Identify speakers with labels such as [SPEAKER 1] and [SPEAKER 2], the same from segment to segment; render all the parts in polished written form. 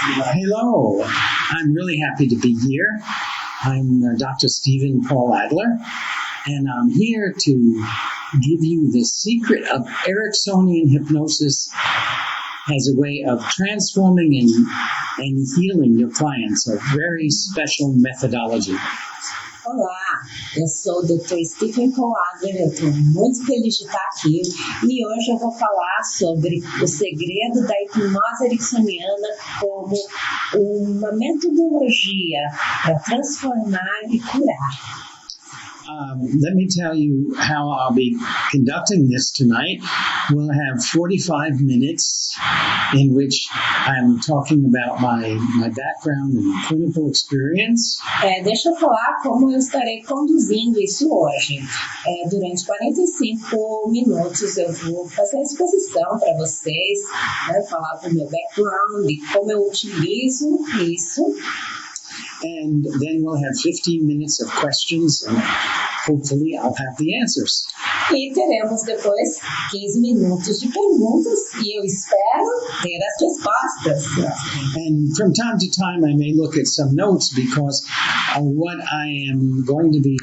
[SPEAKER 1] Hello, I'm really happy to be here. I'm Dr. Stephen Paul Adler, and I'm here to give you the secret of Ericksonian hypnosis as a way of transforming and healing your clients, a very special methodology.
[SPEAKER 2] Olá, eu sou o Dr. Stephen Paul Adler, eu estou muito feliz de estar aqui e hoje eu vou falar sobre o segredo da hipnose ericksoniana como uma metodologia para transformar e curar.
[SPEAKER 1] Let me tell you how I'll be conducting this tonight. We'll have 45 minutes in which I'm talking about my background and clinical experience.
[SPEAKER 2] Deixa eu falar como eu estarei conduzindo isso hoje. Durante 45 minutos eu vou fazer a exposição para vocês, falar do meu background e como eu utilizo isso.
[SPEAKER 1] And then we'll have 15 minutes of questions, and hopefully I'll have the answers.
[SPEAKER 2] E teremos depois 15 minutos de perguntas e eu espero ter as respostas.
[SPEAKER 1] And from time to time I may look at some notes because what I am going to be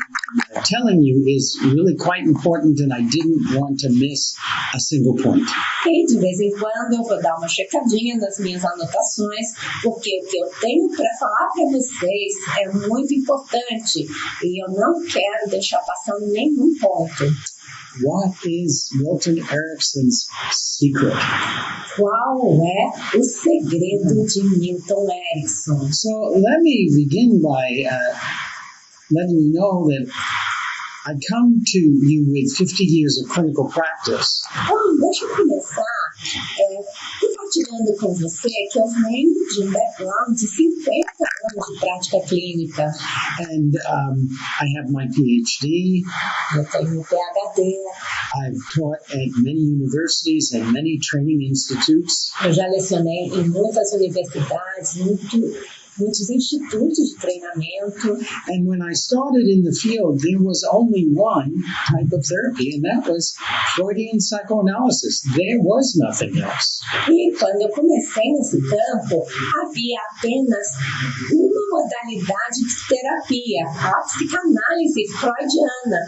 [SPEAKER 1] telling you is really quite important and I didn't want to miss a single point.
[SPEAKER 2] E de vez em quando eu vou dar uma checadinha nas minhas anotações, porque o que eu tenho para falar para vocês é muito importante e eu não quero deixar passar nenhum ponto.
[SPEAKER 1] What is Milton Erickson's secret?
[SPEAKER 2] Qual é o segredo de Milton Erickson?
[SPEAKER 1] So let me begin by letting you know that I come to you with 50 years of clinical practice.
[SPEAKER 2] Então, deixa eu começar compartilhando com você que eu venho de um background de 50 anos de prática clínica.
[SPEAKER 1] And I have my PhD.
[SPEAKER 2] Eu tenho PhD.
[SPEAKER 1] I've taught at many universities and many training institutes.
[SPEAKER 2] Eu já lecionei em muitas universidades, muitos institutos de treinamento.
[SPEAKER 1] And when I started in the field, there was only one type of therapy, and that was Freudian psychoanalysis. There was nothing else.
[SPEAKER 2] E quando eu comecei nesse campo, havia apenas uma modalidade de terapia, a psicanálise freudiana.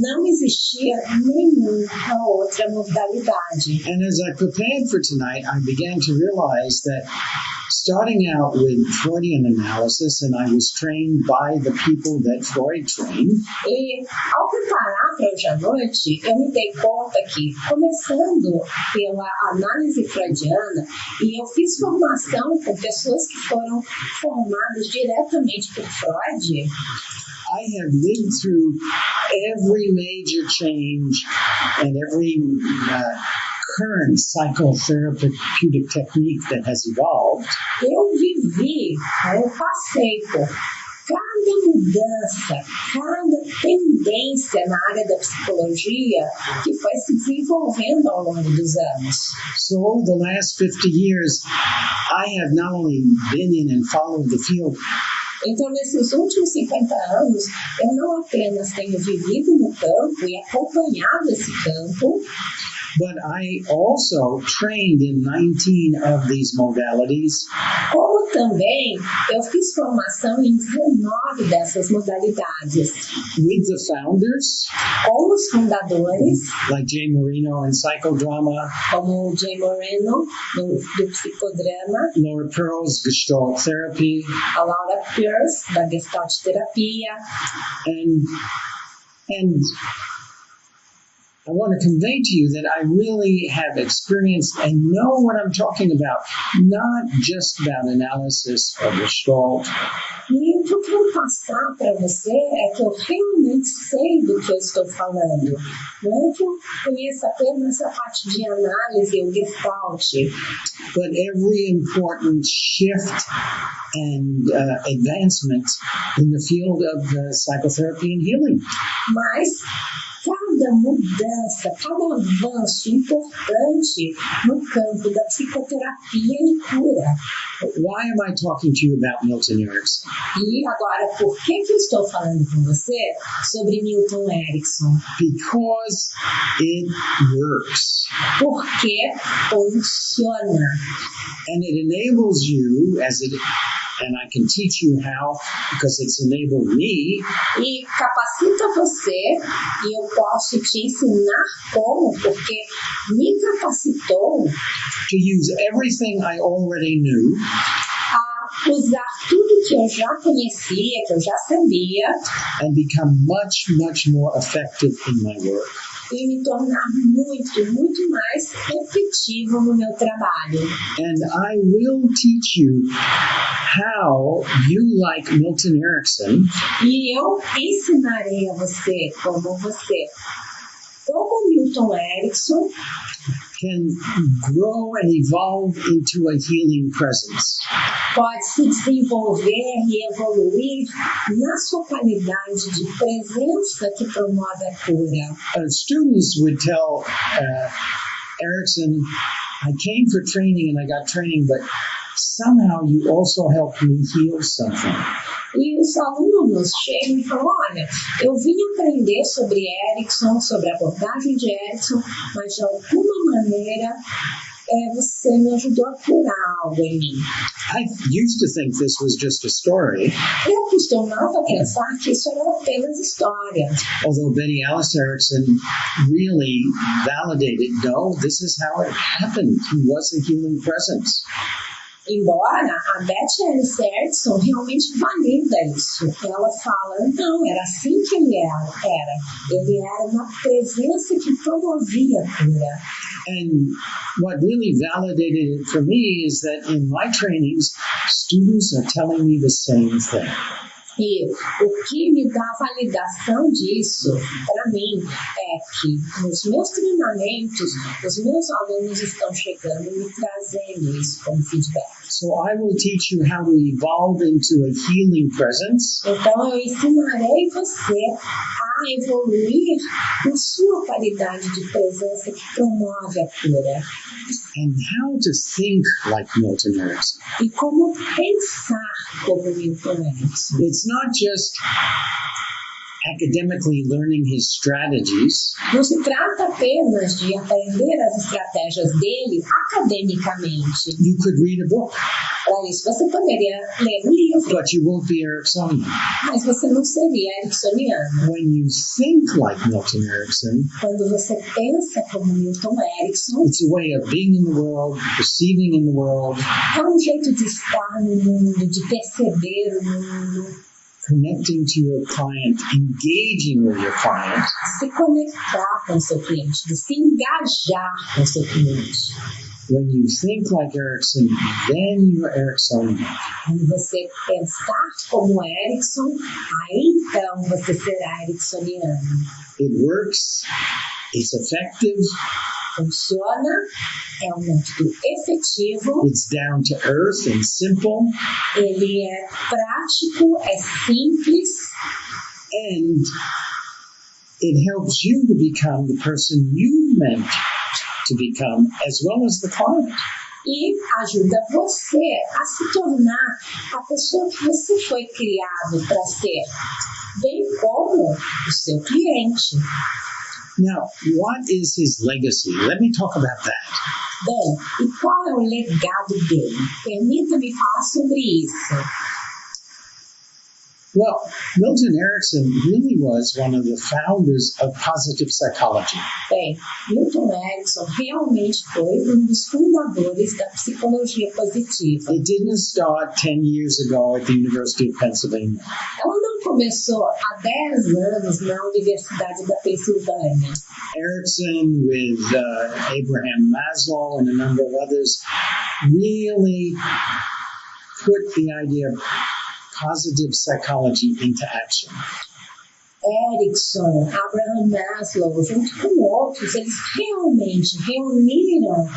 [SPEAKER 2] Não existia nenhuma outra modalidade.
[SPEAKER 1] And as I prepared for tonight, I began to realize that starting out with Freudian analysis, and I was trained by the people that Freud trained.
[SPEAKER 2] E ao preparar para hoje à noite, eu me dei conta que, começando pela análise freudiana, e eu fiz formação com pessoas que foram formadas diretamente por Freud.
[SPEAKER 1] I have lived through every major change and every current psychotherapeutic technique that has evolved.
[SPEAKER 2] Eu vivi, eu passei por cada mudança, cada tendência na área da psicologia que foi se desenvolvendo ao longo dos anos.
[SPEAKER 1] So the last 50 years, I have not only been in and followed the field.
[SPEAKER 2] Então, nesses últimos 50 anos, eu não apenas tenho vivido no campo e acompanhado esse campo,
[SPEAKER 1] but I also trained in 19 of these modalities.
[SPEAKER 2] Como também eu fiz formação em 19 dessas modalidades.
[SPEAKER 1] With the founders,
[SPEAKER 2] com os fundadores,
[SPEAKER 1] like Jay Marino in psychodrama,
[SPEAKER 2] como o Jay Marino do psicodrama,
[SPEAKER 1] Laura Pearl's Gestalt therapy,
[SPEAKER 2] a Laura Pearl's da Gestalt terapia,
[SPEAKER 1] and I want to convey to you that I really have experienced and know what I'm talking about, not just about analysis of Gestalt.
[SPEAKER 2] E o que eu quero passar para você é que eu realmente sei do que eu estou falando. Não é que eu conheço apenas a parte de análise ou Gestalt.
[SPEAKER 1] But every important shift and advancement in the field of psychotherapy and healing.
[SPEAKER 2] Mas cada mudança, cada avanço importante no campo da psicoterapia e cura.
[SPEAKER 1] Why am I talking to you about Milton Erickson?
[SPEAKER 2] E E agora, por que eu estou falando com você sobre Milton Erickson?
[SPEAKER 1] Because it works.
[SPEAKER 2] Porque funciona.
[SPEAKER 1] And it enables you, and I can teach you how, because it's enabled me,
[SPEAKER 2] E capacita você, e eu posso te ensinar como, porque me capacitou
[SPEAKER 1] to use everything I already knew
[SPEAKER 2] a usar tudo que eu já conhecia, que eu já sabia,
[SPEAKER 1] and become much, much more effective in my work.
[SPEAKER 2] e me tornar muito, muito mais efetivo no meu trabalho.
[SPEAKER 1] And I will teach you how you, like Milton Erickson,
[SPEAKER 2] E eu ensinarei a você, como Milton Erickson,
[SPEAKER 1] can grow and evolve into a healing presence.
[SPEAKER 2] pode se desenvolver e evoluir na sua qualidade de presença que promove a cura.
[SPEAKER 1] Students would tell Erickson, I came for training and I got training, but somehow you also helped me heal something.
[SPEAKER 2] E os alunos chegam e falam, olha, eu vim aprender sobre Erickson, sobre a abordagem de Erickson, mas de alguma maneira você me ajudou a curar algo em mim.
[SPEAKER 1] I used to think this was just a story,
[SPEAKER 2] Eu costumava pensar que isso era apenas história.
[SPEAKER 1] although Betty Alice Erickson really validated, no, this is how it happened. He was a healing presence.
[SPEAKER 2] Embora a Beth Alice Erickson realmente valida isso. Ela fala, não, era assim que ele era. Ele era uma presença que promovia a cura.
[SPEAKER 1] And what really validated it for me is that in my trainings, students are telling me the same thing.
[SPEAKER 2] E o que me dá validação disso, para mim, é que nos meus treinamentos, os meus alunos estão chegando e me trazendo isso como feedback.
[SPEAKER 1] So I will teach you how to evolve into a healing presence.
[SPEAKER 2] Então, eu ensinarei você a evoluir na sua qualidade de presença que promove a cura.
[SPEAKER 1] And how to think like Milton Erickson.
[SPEAKER 2] E como pensar como Milton Erickson.
[SPEAKER 1] It's not just academically learning his strategies,
[SPEAKER 2] Não se trata apenas de aprender as estratégias dele academicamente.
[SPEAKER 1] you could read a book,
[SPEAKER 2] Para isso, você poderia ler um livro,
[SPEAKER 1] but you won't be Ericksonian.
[SPEAKER 2] mas você não seria ericksoniano.
[SPEAKER 1] When you think like Milton Erickson,
[SPEAKER 2] Quando você pensa como Milton Erickson,
[SPEAKER 1] it's a way of being in the world, perceiving in the world,
[SPEAKER 2] é um jeito de estar no mundo, de perceber o mundo,
[SPEAKER 1] connecting to your client, engaging with your client,
[SPEAKER 2] se conectar com o seu cliente, de se engajar com o seu cliente.
[SPEAKER 1] when you think like Erickson, then you're Ericksonian.
[SPEAKER 2] Quando você pensar como Erickson, aí então você será ericksoniano.
[SPEAKER 1] It works, it's effective,
[SPEAKER 2] Funciona, é um método efetivo,
[SPEAKER 1] it's down to earth and simple,
[SPEAKER 2] ele é prático, é simples
[SPEAKER 1] and it helps you to become the person you meant to become, as well as the client.
[SPEAKER 2] e ajuda você a se tornar a pessoa que você foi criado para ser, bem como o seu cliente.
[SPEAKER 1] Now, what is his legacy? Let me talk about that.
[SPEAKER 2] Bem, e qual é o legado dele? Permita-me falar sobre isso.
[SPEAKER 1] Well, Milton Erickson really was one of the founders of positive psychology.
[SPEAKER 2] Bem, Milton Erickson realmente foi um dos fundadores da psicologia positiva.
[SPEAKER 1] It didn't start 10 years ago at the University of Pennsylvania.
[SPEAKER 2] Ela não começou há 10 anos na Universidade da Pensilvânia.
[SPEAKER 1] Erickson, with Abraham Maslow and a number of others, really put the idea of positive psychology into action.
[SPEAKER 2] Erickson, Abraham Maslow, junto com outros, eles realmente reuniram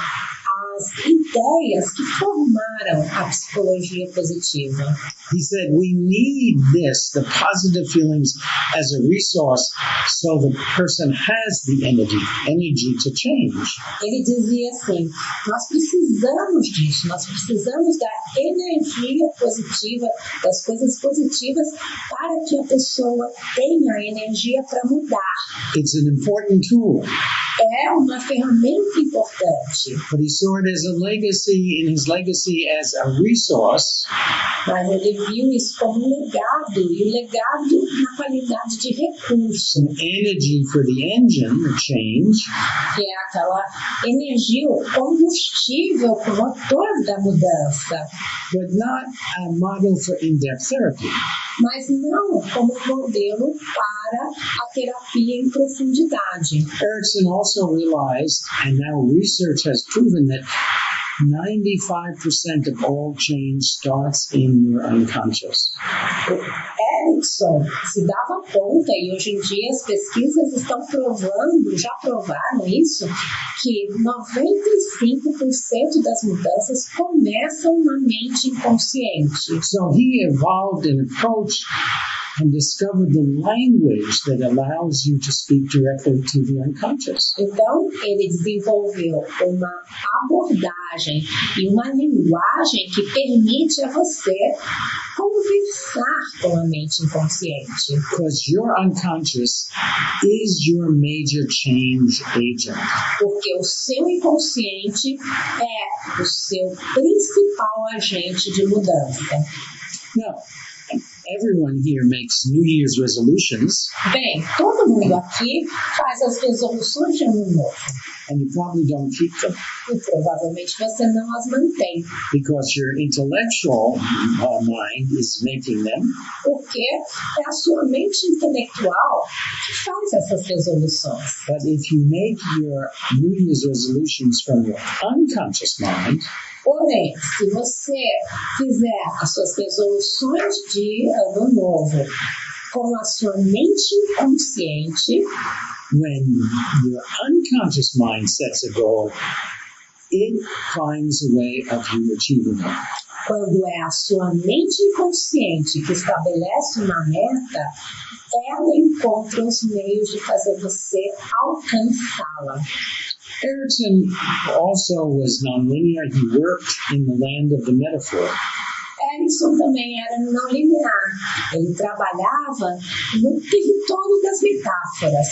[SPEAKER 2] as ideias que formaram a psicologia positiva.
[SPEAKER 1] He said we need this, the positive feelings, as a resource so the person has the energy to change.
[SPEAKER 2] Ele dizia assim, nós precisamos disso, nós precisamos da energia positiva, das coisas positivas, para que a pessoa tenha energia para mudar.
[SPEAKER 1] It's an important tool.
[SPEAKER 2] É uma ferramenta importante.
[SPEAKER 1] But he saw it as a legacy, in his legacy as a resource.
[SPEAKER 2] Mas ele viu isso como um legado, e o legado na qualidade de recurso.
[SPEAKER 1] Some energy for the engine, the change.
[SPEAKER 2] Que é aquela energia, o combustível, o motor da mudança.
[SPEAKER 1] But not a model for in-depth therapy.
[SPEAKER 2] Mas não como modelo para a terapia em profundidade.
[SPEAKER 1] Erickson also realized, and now research has proven that 95% of all change starts in your unconscious.
[SPEAKER 2] Erickson se dava conta, e hoje em dia as pesquisas estão provando, já provaram isso, que 95% das mudanças começam na mente inconsciente.
[SPEAKER 1] So he evolved an approach and discovered the language that allows you to speak directly to the unconscious.
[SPEAKER 2] Então, ele desenvolveu uma abordagem e uma linguagem que permite a você conversar com a mente inconsciente.
[SPEAKER 1] Because your unconscious is your major change agent.
[SPEAKER 2] Porque o seu inconsciente é o seu principal agente de mudança.
[SPEAKER 1] Now, everyone here makes New Year's resolutions.
[SPEAKER 2] Bem, todo mundo aqui faz as resoluções de ano novo.
[SPEAKER 1] And you probably don't keep them.
[SPEAKER 2] E provavelmente você não as mantém.
[SPEAKER 1] Because your intellectual mind is making them.
[SPEAKER 2] Porque é a sua mente intelectual que faz essas resoluções.
[SPEAKER 1] But if you make your New Year's resolutions from your unconscious mind,
[SPEAKER 2] porém, se você fizer as suas resoluções de ano novo com a sua mente inconsciente,
[SPEAKER 1] when your unconscious mind sets a goal, it finds a way of you achieving it.
[SPEAKER 2] Quando é a sua mente inconsciente que estabelece uma meta, ela encontra os meios de fazer você alcançá-la.
[SPEAKER 1] Erickson also was nonlinear. He worked in the land of the metaphor.
[SPEAKER 2] Erickson também era não linear. Ele trabalhava no território das metáforas.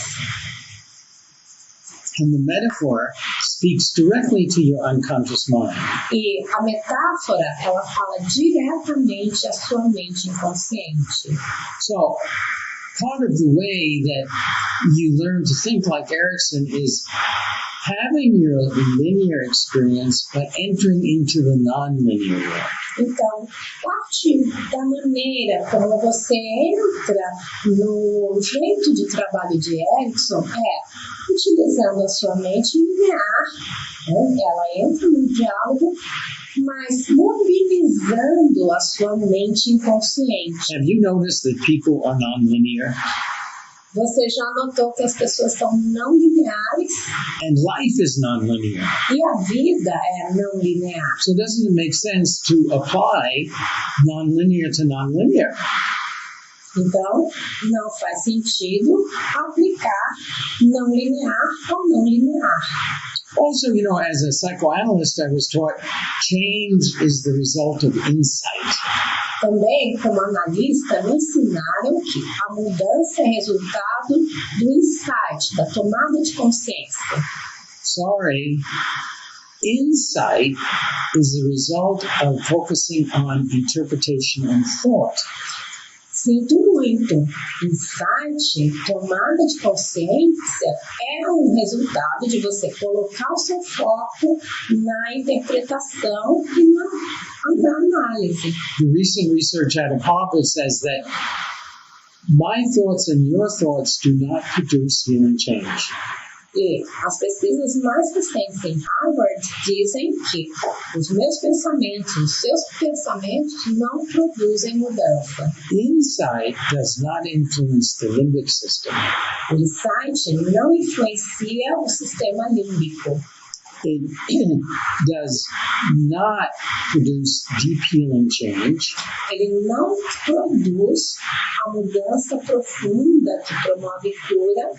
[SPEAKER 1] And the metaphor speaks directly to your unconscious mind.
[SPEAKER 2] E a metáfora, ela fala diretamente à sua mente inconsciente.
[SPEAKER 1] So, part of the way that you learn to think like Erickson is having your linear experience but entering into the non-linear world.
[SPEAKER 2] Então, parte da maneira como você entra no jeito de trabalho de Erickson é utilizando a sua mente linear. Ela entra no diálogo, mas mobilizando a sua mente inconsciente.
[SPEAKER 1] Have you noticed that people are non-linear?
[SPEAKER 2] Você já notou que as pessoas são não lineares?
[SPEAKER 1] And life is non-linear.
[SPEAKER 2] E a vida é não linear.
[SPEAKER 1] So doesn't it make sense to apply non-linear to non-linear?
[SPEAKER 2] Então, não faz sentido aplicar não linear ao não linear.
[SPEAKER 1] Also, you know, as a psychoanalyst, I was taught change is the result of insight.
[SPEAKER 2] Também, como analista, me ensinaram que a mudança é resultado do insight, da tomada de consciência.
[SPEAKER 1] Sorry, insight is the result of focusing on interpretation and thought.
[SPEAKER 2] Sinto muito. Insight, tomada de consciência, é um resultado de você colocar o seu foco na interpretação e na análise.
[SPEAKER 1] The recent research out of Harvard says that my thoughts and your thoughts do not produce healing change.
[SPEAKER 2] E as pesquisas mais recentes em Harvard dizem que os meus pensamentos, os seus pensamentos não produzem mudança.
[SPEAKER 1] Insight does not influence the limbic system.
[SPEAKER 2] O insight não influencia o sistema límbico.
[SPEAKER 1] It does not produce deep healing change.
[SPEAKER 2] Ele não produz a mudança profunda que promove cura.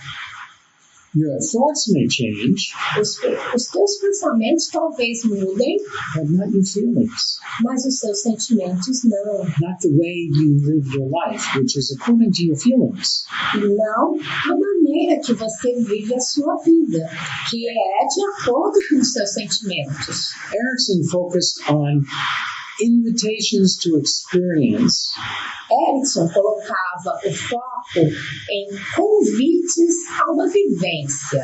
[SPEAKER 1] Your thoughts may change,
[SPEAKER 2] Os teus pensamentos talvez mudem,
[SPEAKER 1] but not your feelings.
[SPEAKER 2] mas os seus sentimentos não.
[SPEAKER 1] Not the way you live your life, which is according to your feelings.
[SPEAKER 2] Não a maneira que você vive a sua vida, que é de acordo com os seus sentimentos.
[SPEAKER 1] Erickson focused on invitations to experience
[SPEAKER 2] Erickson colocava o foco em convites a uma vivência.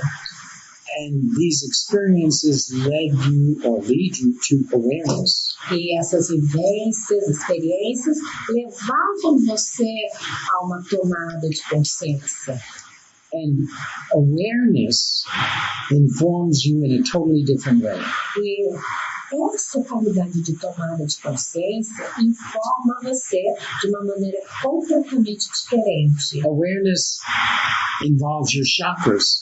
[SPEAKER 1] and these experiences lead you to awareness.
[SPEAKER 2] E essas vivências, experiências, levavam você a uma tomada de consciência.
[SPEAKER 1] And awareness informs you in a totally different way.
[SPEAKER 2] E essa qualidade de tomada de consciência informa você de uma maneira completamente diferente.
[SPEAKER 1] Awareness involves your chakras,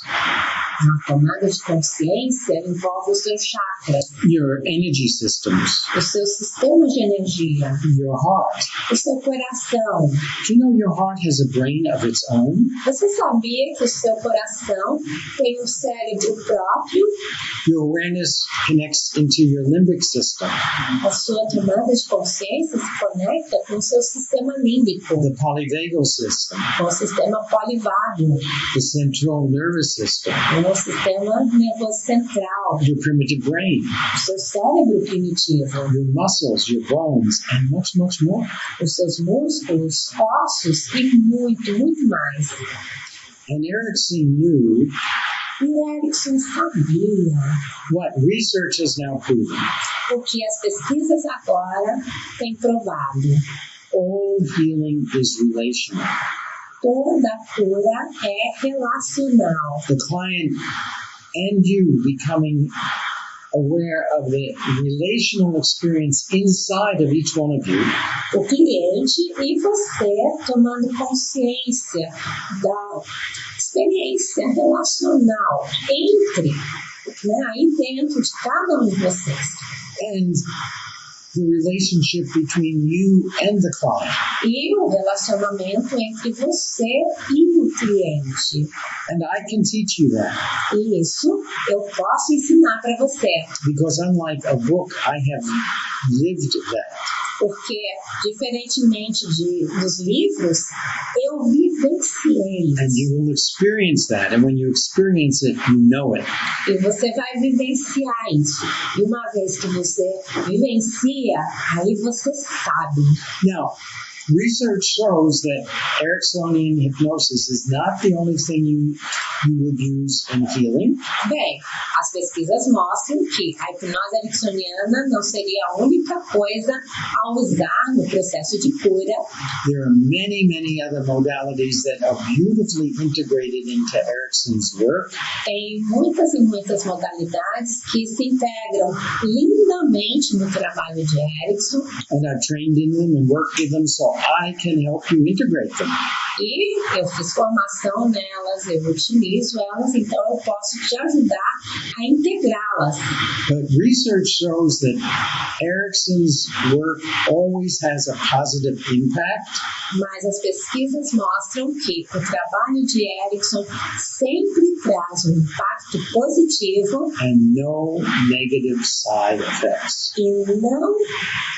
[SPEAKER 2] A tomada de consciência envolve os seus chakras,
[SPEAKER 1] your energy systems,
[SPEAKER 2] os seus sistemas de energia,
[SPEAKER 1] your heart.
[SPEAKER 2] o seu coração.
[SPEAKER 1] Do you know your heart has a brain of its own?
[SPEAKER 2] Você sabia que o seu coração tem um cérebro próprio?
[SPEAKER 1] Your awareness connects into your limbic system,
[SPEAKER 2] A sua tomada de consciência se conecta com o seu sistema límbico,
[SPEAKER 1] the polyvagal system,
[SPEAKER 2] com o sistema polivágal,
[SPEAKER 1] the central nervous system,
[SPEAKER 2] com o sistema nervoso central,
[SPEAKER 1] your primitive brain,
[SPEAKER 2] o seu cérebro primitivo,
[SPEAKER 1] your muscles, your bones, and much, much more.
[SPEAKER 2] os seus músculos, ossos e muito, muito mais.
[SPEAKER 1] And Erickson knew
[SPEAKER 2] E Erickson sabia
[SPEAKER 1] what research has now proven.
[SPEAKER 2] o que as pesquisas agora têm provado.
[SPEAKER 1] All healing is relational.
[SPEAKER 2] Toda cura é relacional.
[SPEAKER 1] The client and you becoming aware of the relational experience inside of each one of you
[SPEAKER 2] O cliente e você tomando consciência da experiência relacional entre, aí dentro de cada um de vocês.
[SPEAKER 1] and the relationship between you and the client.
[SPEAKER 2] E o relacionamento entre você e o cliente.
[SPEAKER 1] And I can teach you that
[SPEAKER 2] E isso eu posso ensinar para você.
[SPEAKER 1] because unlike a book, I have lived that.
[SPEAKER 2] Porque, diferentemente dos livros, eu vivenciei
[SPEAKER 1] And
[SPEAKER 2] isso.
[SPEAKER 1] you will experience that. And when you experience it, you know it.
[SPEAKER 2] E você vai vivenciar isso. E uma vez que você vivencia, aí você sabe.
[SPEAKER 1] Now, research shows that Ericksonian hypnosis is not the only thing you would use in healing.
[SPEAKER 2] Bem, as pesquisas mostram que a hipnose ericksoniana não seria a única coisa a usar no processo de cura.
[SPEAKER 1] There are many, many other modalities that are beautifully integrated into Erickson's work.
[SPEAKER 2] Tem muitas e muitas modalidades que se integram lindamente no trabalho de Erickson.
[SPEAKER 1] And I've trained in them and worked with them so I can help you integrate them.
[SPEAKER 2] E eu fiz formação nelas, eu utilizo elas, então eu posso te ajudar a integrá-las.
[SPEAKER 1] But research shows that Erickson's work always has a positive impact.
[SPEAKER 2] Mas as pesquisas mostram que o trabalho de Erickson sempre traz um impacto positivo
[SPEAKER 1] And no negative side effects.
[SPEAKER 2] e não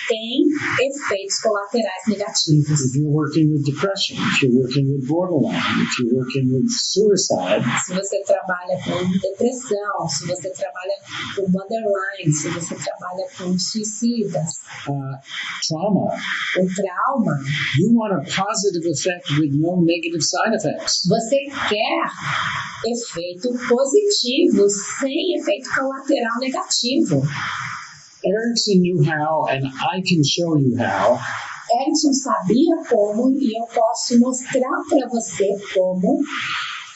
[SPEAKER 2] tem efeitos colaterais negativos.
[SPEAKER 1] If you're working with depression, if you're working with borderline, if you're working with suicide,
[SPEAKER 2] Se você trabalha com depressão, se você trabalha com borderline, se você trabalha com suicidas,
[SPEAKER 1] trauma,
[SPEAKER 2] com trauma,
[SPEAKER 1] you want a positive effect with no negative side effects.
[SPEAKER 2] você quer efeito positivo sem efeito colateral negativo.
[SPEAKER 1] Erickson knew how, and I can show you how,
[SPEAKER 2] Erickson sabia como e eu posso mostrar para você como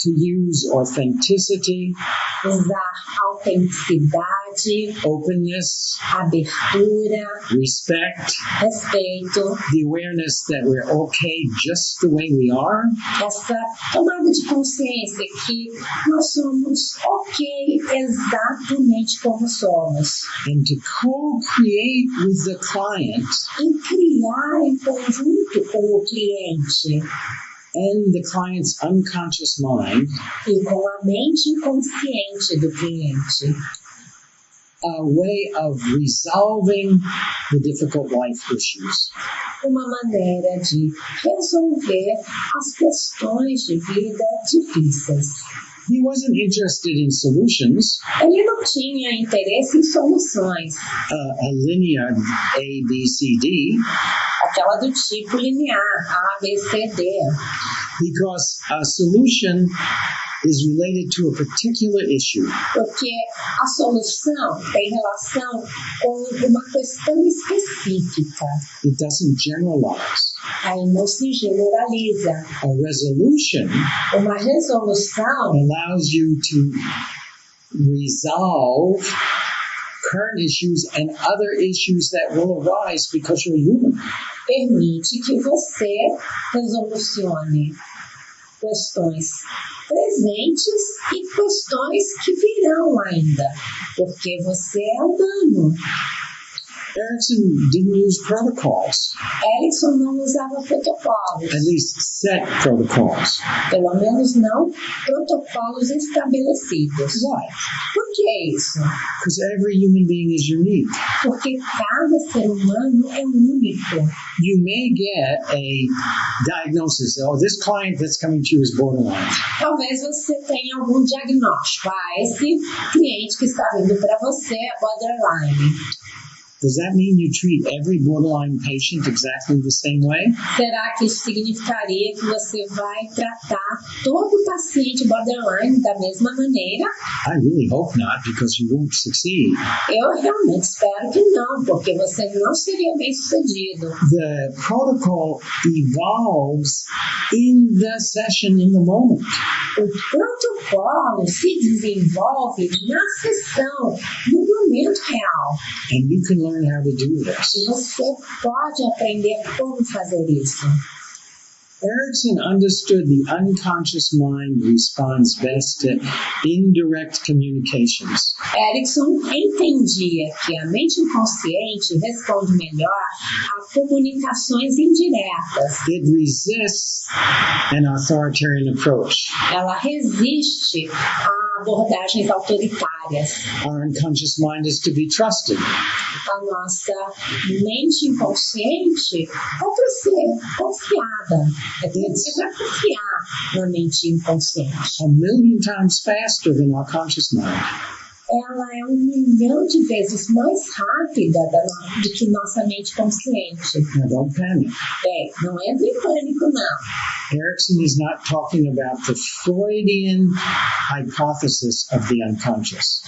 [SPEAKER 1] to use authenticity,
[SPEAKER 2] usar autenticidade,
[SPEAKER 1] openness,
[SPEAKER 2] abertura,
[SPEAKER 1] respect,
[SPEAKER 2] respeito,
[SPEAKER 1] the awareness that we're okay just the way we are,
[SPEAKER 2] essa tomada de consciência que nós somos ok exatamente como somos.
[SPEAKER 1] and to co-create with the client
[SPEAKER 2] E criar em conjunto com o cliente
[SPEAKER 1] and the client's unconscious mind
[SPEAKER 2] e com a mente inconsciente do cliente
[SPEAKER 1] a way of resolving the difficult life issues.
[SPEAKER 2] uma maneira de resolver as questões de vida difíceis.
[SPEAKER 1] He wasn't interested in solutions,
[SPEAKER 2] Ele não tinha interesse em soluções,
[SPEAKER 1] a linear A, B, C, D,
[SPEAKER 2] aquela do tipo linear, A, B, C, D,
[SPEAKER 1] because a solution is related to a particular issue.
[SPEAKER 2] porque a solução tem relação com uma questão específica.
[SPEAKER 1] It doesn't generalize.
[SPEAKER 2] Aí não se generaliza.
[SPEAKER 1] A resolution
[SPEAKER 2] Uma resolução
[SPEAKER 1] allows you to resolve current issues and other issues that will arise because you're human.
[SPEAKER 2] permite que você resolucione questões presentes e questões que virão ainda, porque você é humano.
[SPEAKER 1] Erickson didn't use protocols,
[SPEAKER 2] Erickson não usava protocolos,
[SPEAKER 1] at least set protocols.
[SPEAKER 2] pelo menos não protocolos estabelecidos.
[SPEAKER 1] Why?
[SPEAKER 2] Por que isso?
[SPEAKER 1] Because every human being is unique.
[SPEAKER 2] Porque cada ser humano é único.
[SPEAKER 1] You may get a diagnosis, oh, this client that's coming to you is borderline.
[SPEAKER 2] Talvez você tenha algum diagnóstico. Esse cliente que está vindo para você é borderline.
[SPEAKER 1] Does that mean you treat every borderline patient exactly the same way?
[SPEAKER 2] Será que isso significaria que você vai tratar todo paciente borderline da mesma maneira?
[SPEAKER 1] I really hope not, because you won't succeed.
[SPEAKER 2] Eu realmente espero que não, porque você não seria bem sucedido.
[SPEAKER 1] The protocol evolves in the session, in the moment.
[SPEAKER 2] O protocolo se desenvolve na sessão, no momento real.
[SPEAKER 1] And you can learn how to do this.
[SPEAKER 2] E você pode aprender como fazer isso.
[SPEAKER 1] Erickson understood the unconscious mind responds best to indirect communications.
[SPEAKER 2] Erickson entendia que a mente inconsciente responde melhor a comunicações indiretas.
[SPEAKER 1] It resists an authoritarian approach.
[SPEAKER 2] Ela resiste a abordagens autoritárias.
[SPEAKER 1] Our unconscious mind is to be trusted.
[SPEAKER 2] A nossa mente inconsciente é para ser confiada. É para confiar na mente inconsciente.
[SPEAKER 1] A million times faster than our conscious mind.
[SPEAKER 2] Ela é 1.000.000 de vezes mais rápida do que nossa mente consciente.
[SPEAKER 1] Now don't panic.
[SPEAKER 2] Não entre em pânico, não.
[SPEAKER 1] Erickson is not talking about the Freudian hypothesis of the unconscious.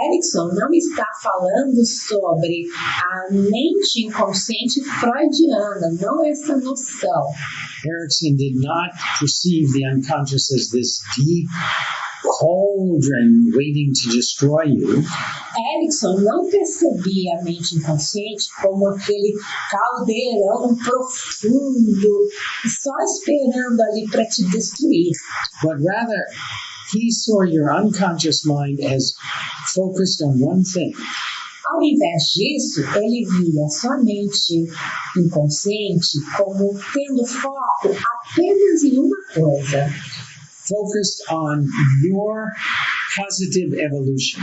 [SPEAKER 2] Erickson não está falando sobre a mente inconsciente freudiana, não essa noção.
[SPEAKER 1] Erickson did not perceive the unconscious as this deep cauldron waiting to destroy you.
[SPEAKER 2] Erickson não percebia a mente inconsciente como aquele caldeirão profundo, só esperando ali para te destruir.
[SPEAKER 1] But rather, he saw your unconscious mind as focused on one thing.
[SPEAKER 2] Ao invés disso, ele via sua mente inconsciente como tendo foco apenas em uma coisa.
[SPEAKER 1] Focused on your positive evolution.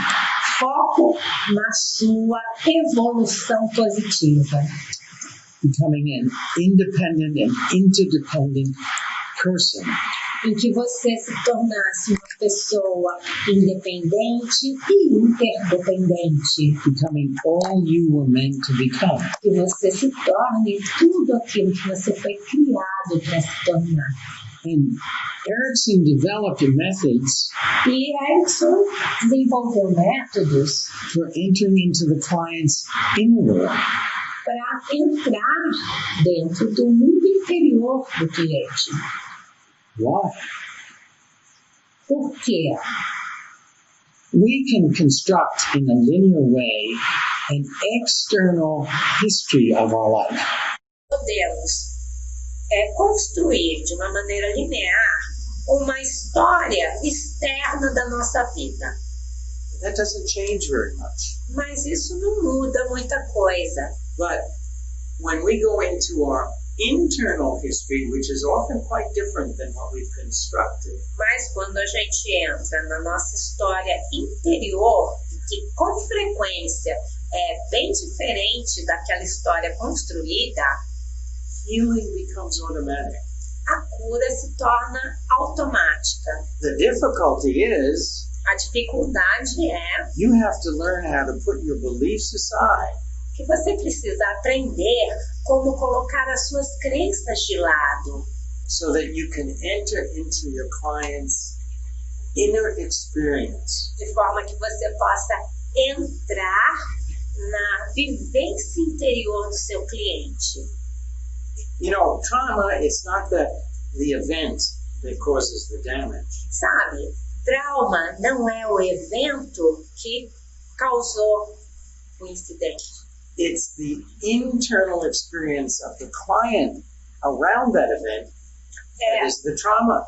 [SPEAKER 2] Foco na sua evolução positiva.
[SPEAKER 1] Becoming an independent and interdependent person.
[SPEAKER 2] Em que você se tornasse uma pessoa independente e interdependente.
[SPEAKER 1] Becoming all you were meant to become.
[SPEAKER 2] Que você se torne tudo aquilo que você foi criado para se tornar.
[SPEAKER 1] And Erickson developed methods
[SPEAKER 2] E Erickson desenvolveu métodos
[SPEAKER 1] for entering into the client's inner world.
[SPEAKER 2] para entrar dentro do mundo interior do cliente.
[SPEAKER 1] Why?
[SPEAKER 2] Por quê?
[SPEAKER 1] We can construct in a linear way an external history of our life.
[SPEAKER 2] Podemos construir de uma maneira linear uma história externa da nossa vida.
[SPEAKER 1] That doesn't change very much.
[SPEAKER 2] Mas isso não muda muita coisa.
[SPEAKER 1] But when we go into our internal history, which is often quite different than what we've constructed,
[SPEAKER 2] Mas quando a gente entra na nossa história interior, que com frequência é bem diferente daquela história construída,
[SPEAKER 1] healing becomes automatic.
[SPEAKER 2] a cura se torna automática.
[SPEAKER 1] The difficulty is
[SPEAKER 2] A dificuldade é
[SPEAKER 1] you have to learn how to put your beliefs aside
[SPEAKER 2] que você precisa aprender como colocar as suas crenças de lado,
[SPEAKER 1] so that you can enter into your client's inner experience.
[SPEAKER 2] de forma que você possa entrar na vivência interior do seu cliente.
[SPEAKER 1] You know, trauma, it's not the event that causes the damage.
[SPEAKER 2] Sabe, trauma não é o evento que causou o incidente.
[SPEAKER 1] It's the internal experience of the client around that event that is the trauma.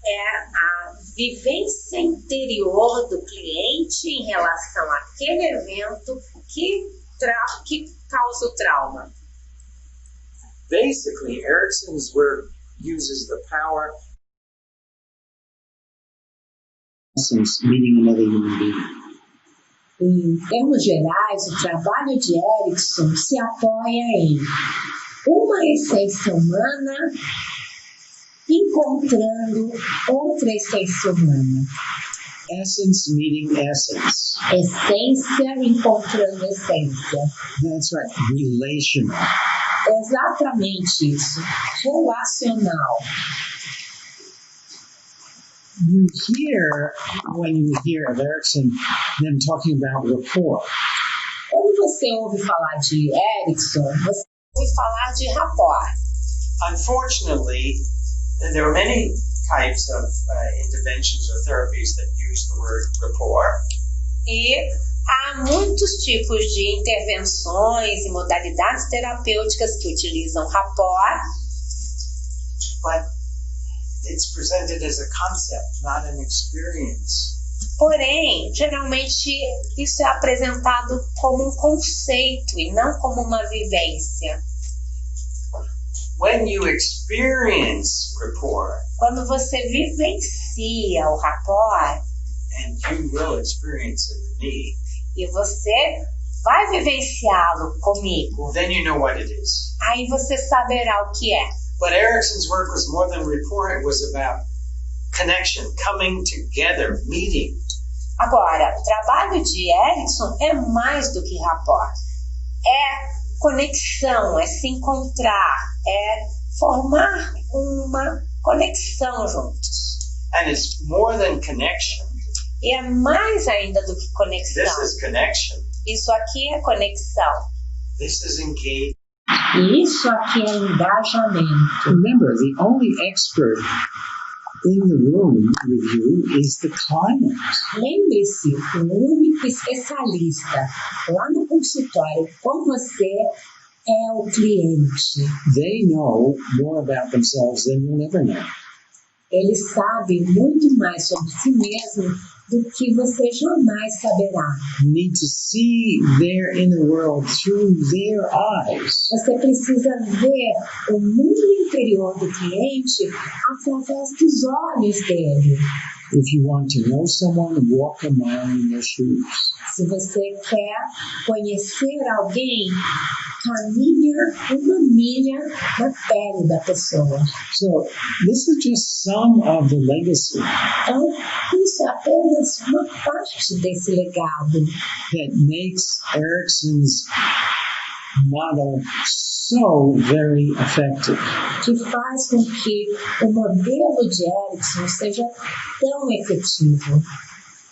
[SPEAKER 2] É a vivência interior do cliente em relação àquele evento que causa o trauma.
[SPEAKER 1] Basically, Erickson's work uses the power of meeting another human being.
[SPEAKER 2] Em termos gerais, o trabalho de Erickson se apoia em uma essência humana encontrando outra essência humana.
[SPEAKER 1] Essence meeting essence.
[SPEAKER 2] Essência encontrando essência.
[SPEAKER 1] That's right. Relational.
[SPEAKER 2] Exatamente isso. Relacional.
[SPEAKER 1] You hear, when you hear of Erickson, them talking about rapport.
[SPEAKER 2] Quando você ouve falar de Erickson, você ouve falar de rapport.
[SPEAKER 1] Unfortunately, there are many types of interventions or therapies that use the word rapport.
[SPEAKER 2] E há muitos tipos de intervenções e modalidades terapêuticas que utilizam rapport,
[SPEAKER 1] But it's presented as a concept, not an experience.
[SPEAKER 2] porém, geralmente isso é apresentado como um conceito e não como uma vivência.
[SPEAKER 1] When you experience rapport,
[SPEAKER 2] Quando você vivencia o rapport,
[SPEAKER 1] and you will experience it with me,
[SPEAKER 2] e você vai vivenciá-lo comigo,
[SPEAKER 1] then you know what it is.
[SPEAKER 2] aí você saberá o que é.
[SPEAKER 1] But Erickson's work was more than rapport, it was about connection, coming together, meeting.
[SPEAKER 2] Agora, o trabalho de Erickson é mais do que rapport. É conexão, é se encontrar, é formar uma conexão juntos.
[SPEAKER 1] And it's more than connection.
[SPEAKER 2] E é mais ainda do que conexão.
[SPEAKER 1] This is connection.
[SPEAKER 2] Isso aqui é conexão.
[SPEAKER 1] This is engagement.
[SPEAKER 2] E isso aqui é engajamento.
[SPEAKER 1] Remember, the only expert in the room with you is the client.
[SPEAKER 2] Lembre-se, o único especialista lá no consultório com você é o cliente.
[SPEAKER 1] They know more about themselves than you'll ever know.
[SPEAKER 2] Eles sabem muito mais sobre si mesmo do que você jamais saberá.
[SPEAKER 1] You need to see their inner world through their eyes.
[SPEAKER 2] Você precisa ver o mundo interior do cliente através dos olhos dele.
[SPEAKER 1] If you want to know someone, walk a mile in their shoes.
[SPEAKER 2] Se você quer conhecer alguém, caminha uma milha na pele da pessoa.
[SPEAKER 1] So this is just some of the legacy
[SPEAKER 2] Então, isso é apenas uma parte desse legado
[SPEAKER 1] that makes Erickson's model so very effective.
[SPEAKER 2] que faz com que o modelo de Erickson seja tão efetivo.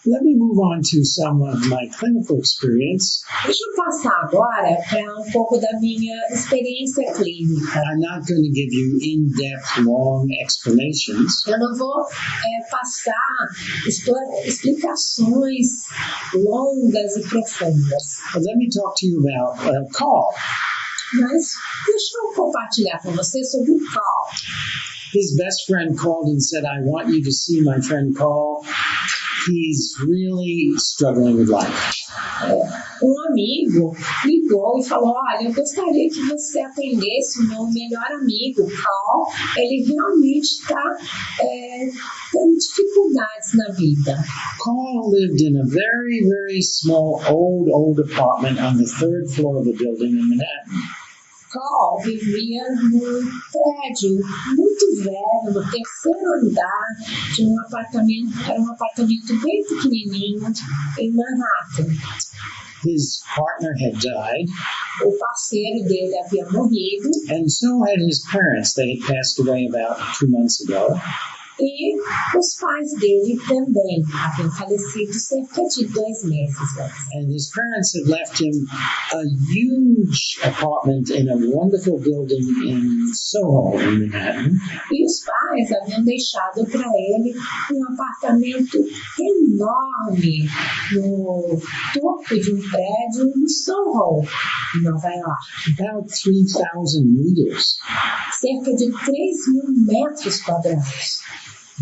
[SPEAKER 1] Let me move on to some of my clinical experience.
[SPEAKER 2] Deixa eu passar agora para um pouco da minha experiência clínica.
[SPEAKER 1] I'm not going to give you in-depth, long explanations.
[SPEAKER 2] Eu não vou passar explicações longas e profundas.
[SPEAKER 1] But let me talk to you about call.
[SPEAKER 2] Mas deixa eu compartilhar com você sobre o call.
[SPEAKER 1] His best friend called and said, I want you to see my friend Call. He's really struggling with life.
[SPEAKER 2] Um amigo ligou e falou, olha, eu gostaria que você atendesse o meu melhor amigo, Paul. Ele realmente está tendo dificuldades na vida.
[SPEAKER 1] Call lived in a very, very small, old apartment on the third floor of a building in Manhattan.
[SPEAKER 2] Paul vivia num prédio muito velho, no terceiro andar de um apartamento, era um apartamento bem pequenininho em Manhattan.
[SPEAKER 1] His partner had died,
[SPEAKER 2] O parceiro dele havia morrido
[SPEAKER 1] and so had his parents. They had passed away about 2 months ago.
[SPEAKER 2] e os pais dele também haviam falecido cerca de 2 meses antes.
[SPEAKER 1] And his parents had left him a huge apartment in a wonderful building in Soho, in Manhattan.
[SPEAKER 2] E os pais haviam deixado para ele um apartamento enorme no topo de um prédio no Soho, em Nova York.
[SPEAKER 1] About 3,000 meters.
[SPEAKER 2] Cerca de 3.000 metros quadrados.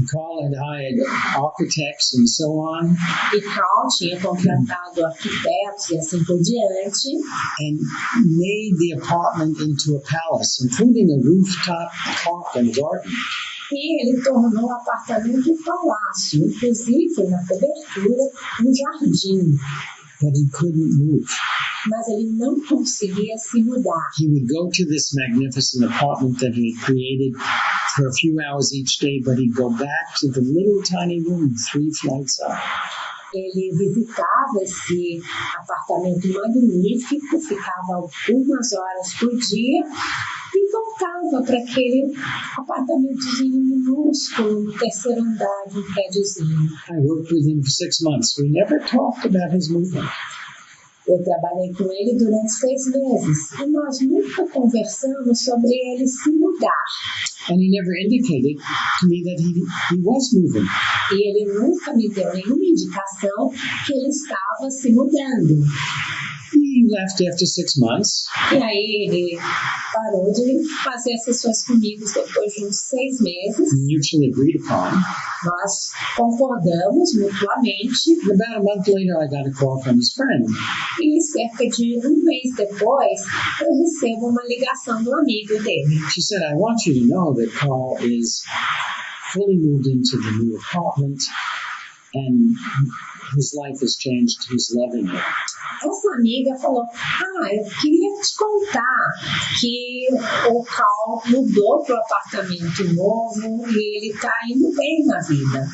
[SPEAKER 1] Carl had hired architects and so on,
[SPEAKER 2] E Carl tinha contratado arquitetos e assim por diante,
[SPEAKER 1] and made the apartment into a palace, including a rooftop park and garden.
[SPEAKER 2] e ele tornou o apartamento um palácio, inclusive na cobertura, um jardim.
[SPEAKER 1] But he couldn't move.
[SPEAKER 2] Mas ele não conseguia se mudar.
[SPEAKER 1] He would go to this magnificent apartment that he had created for a few hours each day, but he'd go back to the little tiny room 3 flights up.
[SPEAKER 2] Ele visitava esse apartamento magnífico, ficava algumas horas por dia e voltava para aquele apartamentozinho minúsculo no terceiro andar de um prédiozinho.
[SPEAKER 1] I worked with him for 6 months. We never talked about his movement.
[SPEAKER 2] Eu trabalhei com ele durante 6 meses e nós nunca conversamos sobre ele se mudar.
[SPEAKER 1] And he never indicated to me that he was moving.
[SPEAKER 2] E ele nunca me deu nenhuma indicação que ele estava se mudando.
[SPEAKER 1] He left after 6 months.
[SPEAKER 2] E aí ele parou de fazer as sessões comigo depois de uns 6 meses.
[SPEAKER 1] Mutually agreed upon.
[SPEAKER 2] Nós concordamos mutuamente
[SPEAKER 1] About a month later, I got a call from his friend.
[SPEAKER 2] e cerca de um mês depois eu recebo uma ligação do amigo dele.
[SPEAKER 1] She said, I want you to know that Carl is fully moved into the new apartment and his life has changed. He's loving it.
[SPEAKER 2] Essa amiga falou, eu queria te contar que o Carl mudou para o apartamento novo e ele está indo bem na vida.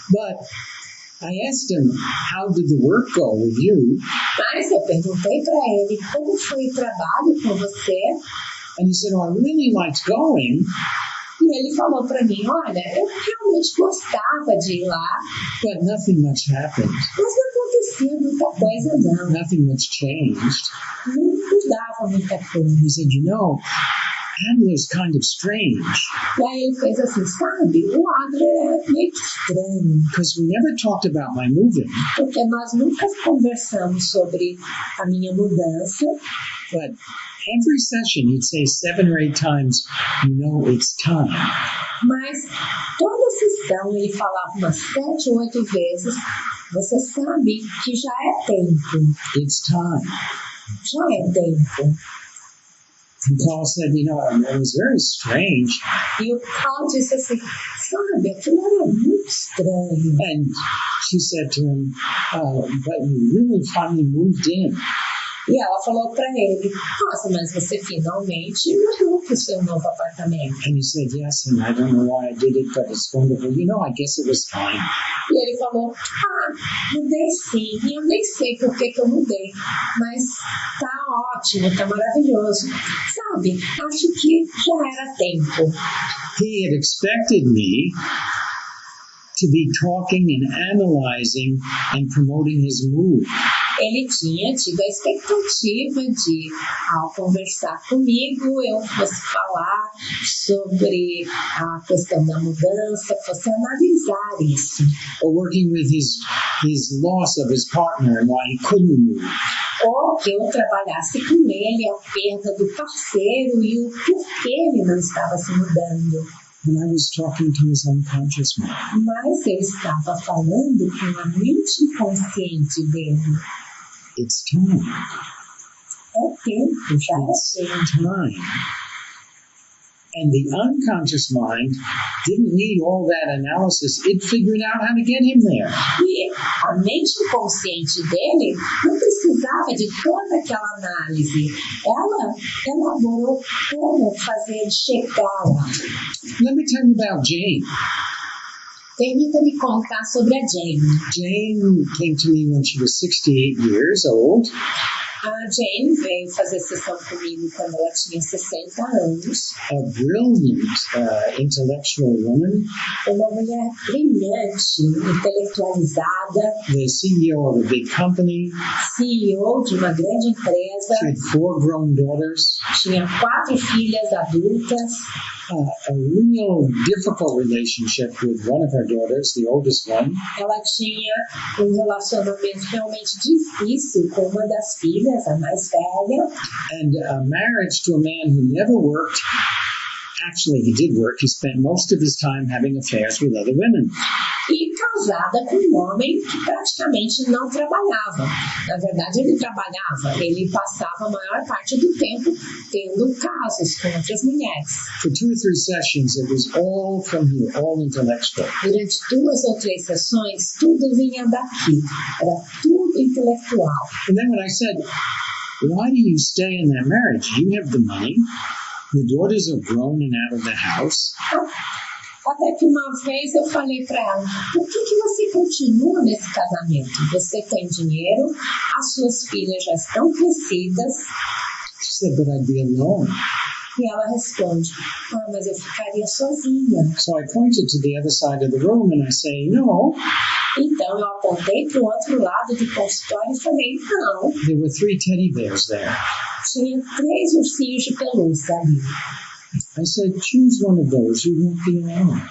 [SPEAKER 1] But I asked him, how did the work go with you?
[SPEAKER 2] Mas eu perguntei para ele como foi o trabalho com você
[SPEAKER 1] And he said, I really liked going,
[SPEAKER 2] e ele falou para mim, olha, eu realmente gostava de ir lá,
[SPEAKER 1] but nothing much happened.
[SPEAKER 2] mas não acontecia muita coisa não,
[SPEAKER 1] Nothing much changed.
[SPEAKER 2] não mudava muita coisa.
[SPEAKER 1] He said, Adler's kind of strange
[SPEAKER 2] E aí ele fez assim, sabe, o Adler é meio que estranho,
[SPEAKER 1] because we never talked about my moving,
[SPEAKER 2] porque nós nunca conversamos sobre a minha mudança,
[SPEAKER 1] but every session he'd say 7 or 8 times, it's time.
[SPEAKER 2] mas toda sessão ele falava umas 7 ou 8 vezes, você sabe que já é tempo,
[SPEAKER 1] It's time.
[SPEAKER 2] já é tempo.
[SPEAKER 1] And Paul said, it was very strange.
[SPEAKER 2] E o Carl disse assim, sabe, aquilo era muito estranho.
[SPEAKER 1] And she said to him, but you really finally moved in.
[SPEAKER 2] E ela falou para ele, nossa, mas você finalmente mudou para o seu novo apartamento.
[SPEAKER 1] And he said, yes, and I don't know why I did it, but it's wonderful. I guess it was fine.
[SPEAKER 2] E ele falou, mudei sim, e eu nem sei por que eu mudei, mas tá ótimo, tá maravilhoso. Sabe, acho que já era tempo.
[SPEAKER 1] He had expected me to be talking and analyzing and promoting his mood.
[SPEAKER 2] Ele tinha tido a expectativa de, ao conversar comigo, eu fosse falar sobre a questão da mudança, fosse analisar isso.
[SPEAKER 1] Or working with his loss of his partner and why he couldn't move.
[SPEAKER 2] Ou que eu trabalhasse com ele a perda do parceiro e o porquê ele não estava se mudando.
[SPEAKER 1] When I was talking to his unconscious mind.
[SPEAKER 2] Mas eu estava falando com a mente inconsciente dele.
[SPEAKER 1] It's time.
[SPEAKER 2] É tempo, já é tempo.
[SPEAKER 1] Time. And the unconscious mind didn't need all that analysis. It figured out how to get him there.
[SPEAKER 2] E a mente inconsciente dele não precisava de toda aquela análise. Ela elaborou como fazer ele chegar lá.
[SPEAKER 1] Let me tell you about Jane.
[SPEAKER 2] Permita-me contar sobre a Jane.
[SPEAKER 1] Jane came to me when she was 68 years old.
[SPEAKER 2] A Jane veio fazer sessão comigo quando ela tinha 60 anos.
[SPEAKER 1] A brilliant intellectual woman.
[SPEAKER 2] Uma mulher brilhante, intelectualizada.
[SPEAKER 1] The CEO of a big company.
[SPEAKER 2] CEO de uma grande empresa.
[SPEAKER 1] She had 4 grown daughters.
[SPEAKER 2] Tinha 4 filhas adultas.
[SPEAKER 1] A real difficult relationship with one of her daughters, the oldest one.
[SPEAKER 2] Ela tinha relacionamento realmente difícil com uma das filhas, a mais velha.
[SPEAKER 1] And a marriage to a man who never worked. Actually, he did work. He spent most of his time having affairs with other women.
[SPEAKER 2] E casada com um homem que praticamente não trabalhava. Na verdade, ele trabalhava. Ele passava a maior parte do tempo tendo casos com outras mulheres.
[SPEAKER 1] For 2 or 3 sessions, it was all from here, all intellectual.
[SPEAKER 2] Durante 2 ou 3 sessões, tudo vinha daqui. Era tudo intelectual.
[SPEAKER 1] And then when I said, why do you stay in that marriage? You have the money. The daughters are grown and out of the house.
[SPEAKER 2] Até que uma vez eu falei para ela, por que você continua nesse casamento? Você tem dinheiro, as suas filhas já estão crescidas.
[SPEAKER 1] She said, but I'd be alone.
[SPEAKER 2] E ela responde, mas eu ficaria sozinha.
[SPEAKER 1] So I pointed to the other side of the room and I say, no.
[SPEAKER 2] Então eu apontei para o outro lado do consultório e falei, não.
[SPEAKER 1] There were 3 teddy bears there.
[SPEAKER 2] Tinha 3 ursinhos de pelúcia ali.
[SPEAKER 1] I said, choose one of those, you won't be alone.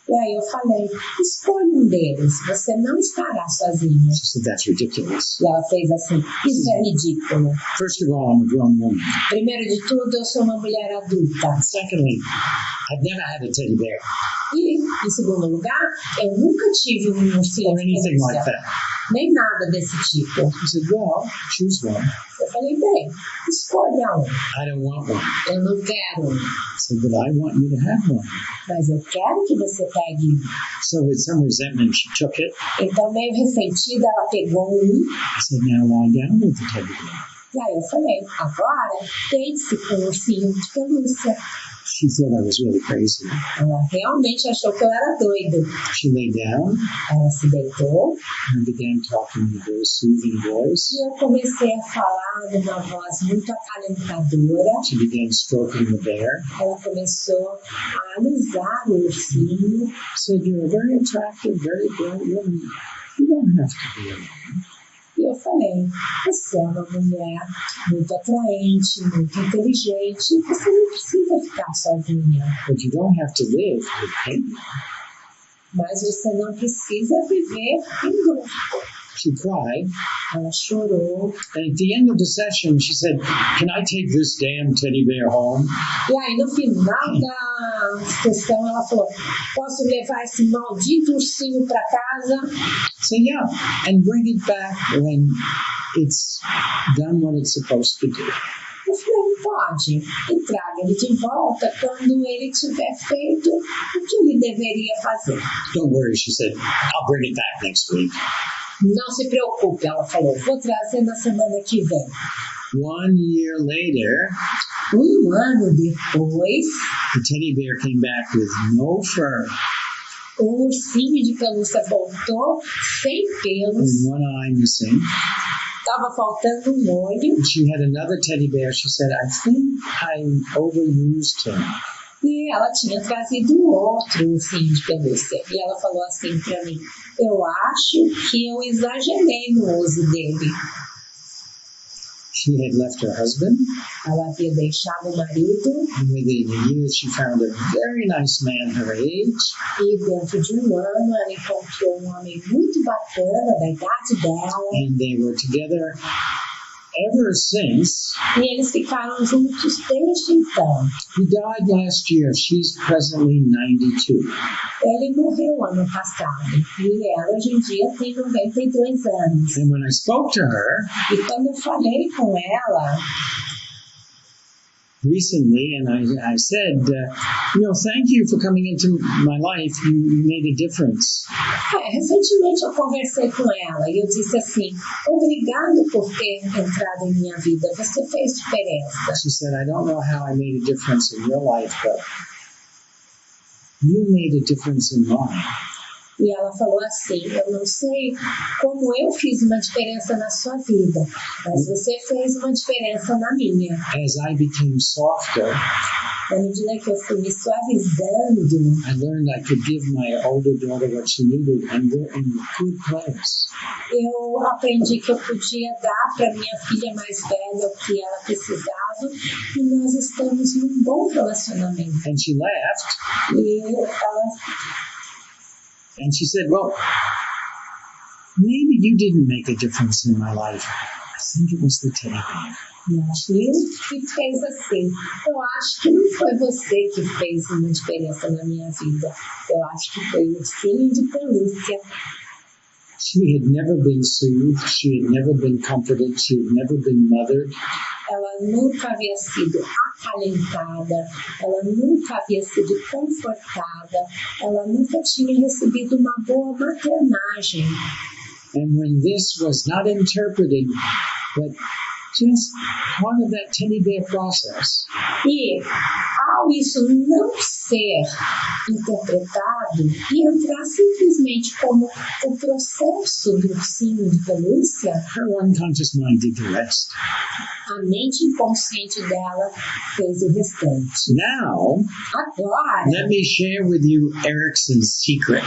[SPEAKER 2] E aí eu falei, escolha um deles, você não estará sozinha.
[SPEAKER 1] She said, that's ridiculous.
[SPEAKER 2] E ela fez assim, isso é ridículo.
[SPEAKER 1] First of all, I'm a grown woman.
[SPEAKER 2] Primeiro de tudo, eu sou uma mulher adulta.
[SPEAKER 1] Secondly, I've never had a teddy bear.
[SPEAKER 2] E, em segundo lugar, eu nunca tive um ursinho
[SPEAKER 1] Or
[SPEAKER 2] de
[SPEAKER 1] anything
[SPEAKER 2] pelúcia.
[SPEAKER 1] like that.
[SPEAKER 2] Nem nada desse tipo.
[SPEAKER 1] She said, well, choose one.
[SPEAKER 2] Eu falei, bem, escolha um.
[SPEAKER 1] I don't want one.
[SPEAKER 2] Eu não quero um,
[SPEAKER 1] I said, but I want you to have one.
[SPEAKER 2] mas eu quero que você pegue um.
[SPEAKER 1] So with some resentment, she took it.
[SPEAKER 2] Então, meio ressentida, ela pegou um.
[SPEAKER 1] I said, now lie down with the teddy bear.
[SPEAKER 2] E aí eu falei, agora, deite-se com o ursinho de pelúcia.
[SPEAKER 1] She thought I was really crazy.
[SPEAKER 2] Ela realmente achou que eu era doido.
[SPEAKER 1] She lay down
[SPEAKER 2] Ela se deitou
[SPEAKER 1] and began talking in a very soothing voice.
[SPEAKER 2] e eu comecei a falar numa voz muito acalentadora.
[SPEAKER 1] She began stroking the bear.
[SPEAKER 2] Ela começou a alisar o ursinho.
[SPEAKER 1] Said, you're a very attractive, very bright woman. You don't have to be alone.
[SPEAKER 2] E eu falei, você é uma mulher muito atraente, muito inteligente, você não precisa ficar sozinha.
[SPEAKER 1] But you don't have to live with pain.
[SPEAKER 2] Mas você não precisa viver em dor.
[SPEAKER 1] She cried.
[SPEAKER 2] Ela chorou.
[SPEAKER 1] And at the end of the session, she said, can I take this damn teddy bear home?
[SPEAKER 2] E aí, no final da sessão, ela falou, posso levar esse maldito ursinho para casa?
[SPEAKER 1] So yeah, and bring it back when it's done what it's supposed to do.
[SPEAKER 2] Eu falei, pode. E traga ele de volta quando ele tiver feito o que ele deveria fazer.
[SPEAKER 1] Don't worry, she said, I'll bring it back next week.
[SPEAKER 2] Não se preocupe, ela falou, vou trazer na semana que vem.
[SPEAKER 1] 1 year later,
[SPEAKER 2] Um ano depois,
[SPEAKER 1] the teddy bear came back with no fur
[SPEAKER 2] o ursinho de pelúcia voltou sem pelos,
[SPEAKER 1] and one eye missing.
[SPEAKER 2] estava faltando um olho.
[SPEAKER 1] She had another teddy bear. She said, I think I overused him.
[SPEAKER 2] E ela tinha trazido outro ursinho de pelúcia. E ela falou assim para mim: eu acho que eu exagerei no uso dele.
[SPEAKER 1] She had left her husband,
[SPEAKER 2] Ela havia deixado o marido
[SPEAKER 1] and within a year she found a very nice man her age,
[SPEAKER 2] e dentro de um ano ela encontrou um homem muito bacana da idade dela.
[SPEAKER 1] and they were together ever since.
[SPEAKER 2] E eles ficaram juntos desde então.
[SPEAKER 1] He died last year. She's presently 92.
[SPEAKER 2] Ele morreu ano passado e ela hoje em dia tem 92 anos.
[SPEAKER 1] And when I spoke to her
[SPEAKER 2] E quando eu falei com ela
[SPEAKER 1] recently, and I said, thank you for coming into my life. You made a difference.
[SPEAKER 2] Recentemente eu conversei com ela e eu disse assim: obrigado por ter entrado em minha vida, você fez diferença.
[SPEAKER 1] She said, I don't know how I made a difference in your life, but you made a difference in mine.
[SPEAKER 2] E ela falou assim: eu não sei como eu fiz uma diferença na sua vida, mas você fez uma diferença na minha.
[SPEAKER 1] As I became softer,
[SPEAKER 2] Na medida que eu fui me suavizando,
[SPEAKER 1] I learned I could give my older daughter what she needed, and we're in a good place.
[SPEAKER 2] eu aprendi que eu podia dar para minha filha mais velha o que ela precisava e nós estamos num bom relacionamento.
[SPEAKER 1] And she laughed,
[SPEAKER 2] E ela
[SPEAKER 1] and she said, well, maybe you didn't make a difference in my life. I think it was the teddy bear.
[SPEAKER 2] riu e fez assim: eu acho que não foi você que fez uma diferença na minha vida, eu acho que foi o ursinho de pelúcia.
[SPEAKER 1] She had never been soothed. She had never been comforted. She had never been mothered.
[SPEAKER 2] Ela nunca havia sido acalentada, ela nunca havia sido confortada, ela nunca tinha recebido uma boa maternagem.
[SPEAKER 1] And when this was not interpreted, but just part of that teddy bear process,
[SPEAKER 2] E, ao isso não ser interpretado e entrar simplesmente como o processo do ursinho de pelúcia,
[SPEAKER 1] her unconscious mind did the rest.
[SPEAKER 2] a mente inconsciente dela fez o restante.
[SPEAKER 1] Now,
[SPEAKER 2] Agora,
[SPEAKER 1] let me share with you Erickson's secret.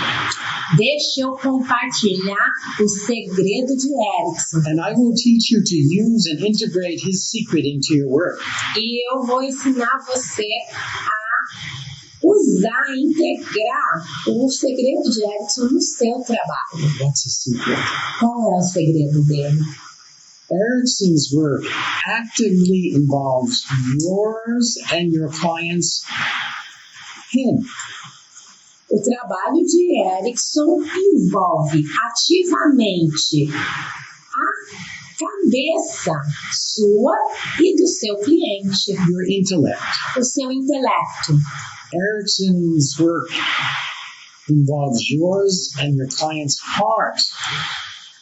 [SPEAKER 2] deixa eu compartilhar o segredo de Erickson.
[SPEAKER 1] And I will teach you to use and integrate his secret into your work.
[SPEAKER 2] E eu vou ensinar você a usar, integrar o segredo de Erickson no seu trabalho.
[SPEAKER 1] What's his secret?
[SPEAKER 2] Qual é o segredo dele?
[SPEAKER 1] Erickson's work actively involves yours and your client's head.
[SPEAKER 2] O trabalho de Erickson envolve ativamente a cabeça sua e do seu cliente,
[SPEAKER 1] Your intellect.
[SPEAKER 2] o seu intelecto.
[SPEAKER 1] Erickson's work involves yours and your client's heart.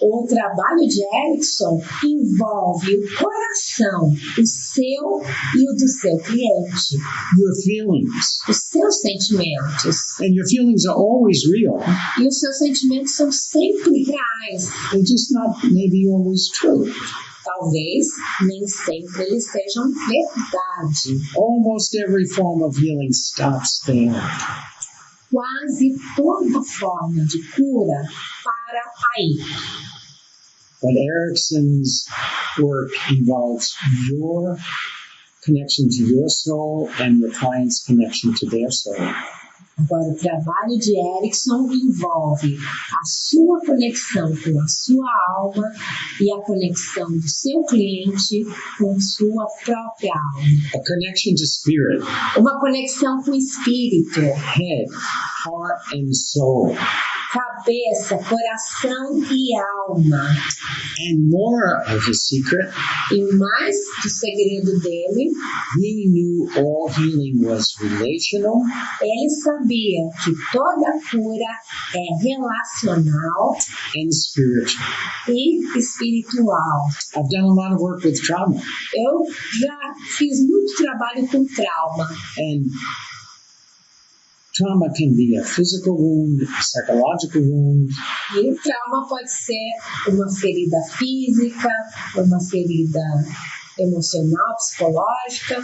[SPEAKER 2] O trabalho de Erickson envolve o coração, o seu e o do seu cliente,
[SPEAKER 1] Your feelings.
[SPEAKER 2] os seus sentimentos.
[SPEAKER 1] And your feelings are always real.
[SPEAKER 2] E os seus sentimentos são sempre reais.
[SPEAKER 1] They're just not maybe always true.
[SPEAKER 2] Talvez nem sempre eles sejam verdade.
[SPEAKER 1] Almost every form of healing stops there.
[SPEAKER 2] Quase toda forma de cura para aí.
[SPEAKER 1] But Erickson's work involves your connection to your soul and your client's connection to their soul.
[SPEAKER 2] Agora, o trabalho de Erickson envolve a sua conexão com a sua alma e a conexão do seu cliente com sua própria alma.
[SPEAKER 1] A connection to spirit,
[SPEAKER 2] Uma conexão com o espírito,
[SPEAKER 1] head, heart, and soul.
[SPEAKER 2] cabeça, coração e alma.
[SPEAKER 1] And more of his secret,
[SPEAKER 2] E mais do segredo dele,
[SPEAKER 1] he knew all healing was relational
[SPEAKER 2] ele sabia que toda cura é relacional
[SPEAKER 1] and spiritual.
[SPEAKER 2] e espiritual.
[SPEAKER 1] I've done a lot of work with trauma,
[SPEAKER 2] Eu já fiz muito trabalho com trauma.
[SPEAKER 1] and trauma can be a physical wound, a psychological wound,
[SPEAKER 2] E o trauma pode ser uma ferida física, uma ferida emocional, psicológica,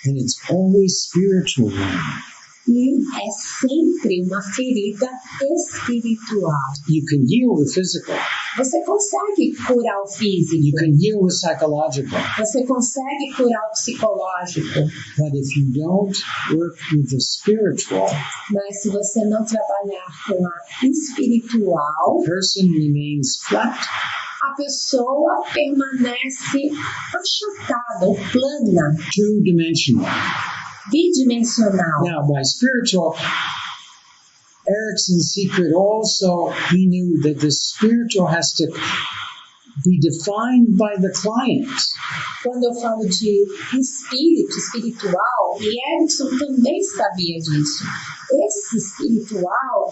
[SPEAKER 1] And it's always spiritual wound.
[SPEAKER 2] E é sempre uma ferida espiritual.
[SPEAKER 1] You can heal the physical.
[SPEAKER 2] Você consegue curar o físico.
[SPEAKER 1] You can heal the psychological.
[SPEAKER 2] Você consegue curar o psicológico.
[SPEAKER 1] But if you don't work with the spiritual,
[SPEAKER 2] Mas se você não trabalhar com a espiritual,
[SPEAKER 1] the person remains flat.
[SPEAKER 2] a pessoa permanece achatada ou plana,
[SPEAKER 1] Two-dimensional.
[SPEAKER 2] bidimensional.
[SPEAKER 1] Now, by spiritual, Erickson's secret also, he knew that the spiritual has to be defined by the client.
[SPEAKER 2] Quando eu falo de espírito, espiritual, e Erickson também sabia disso. Esse espiritual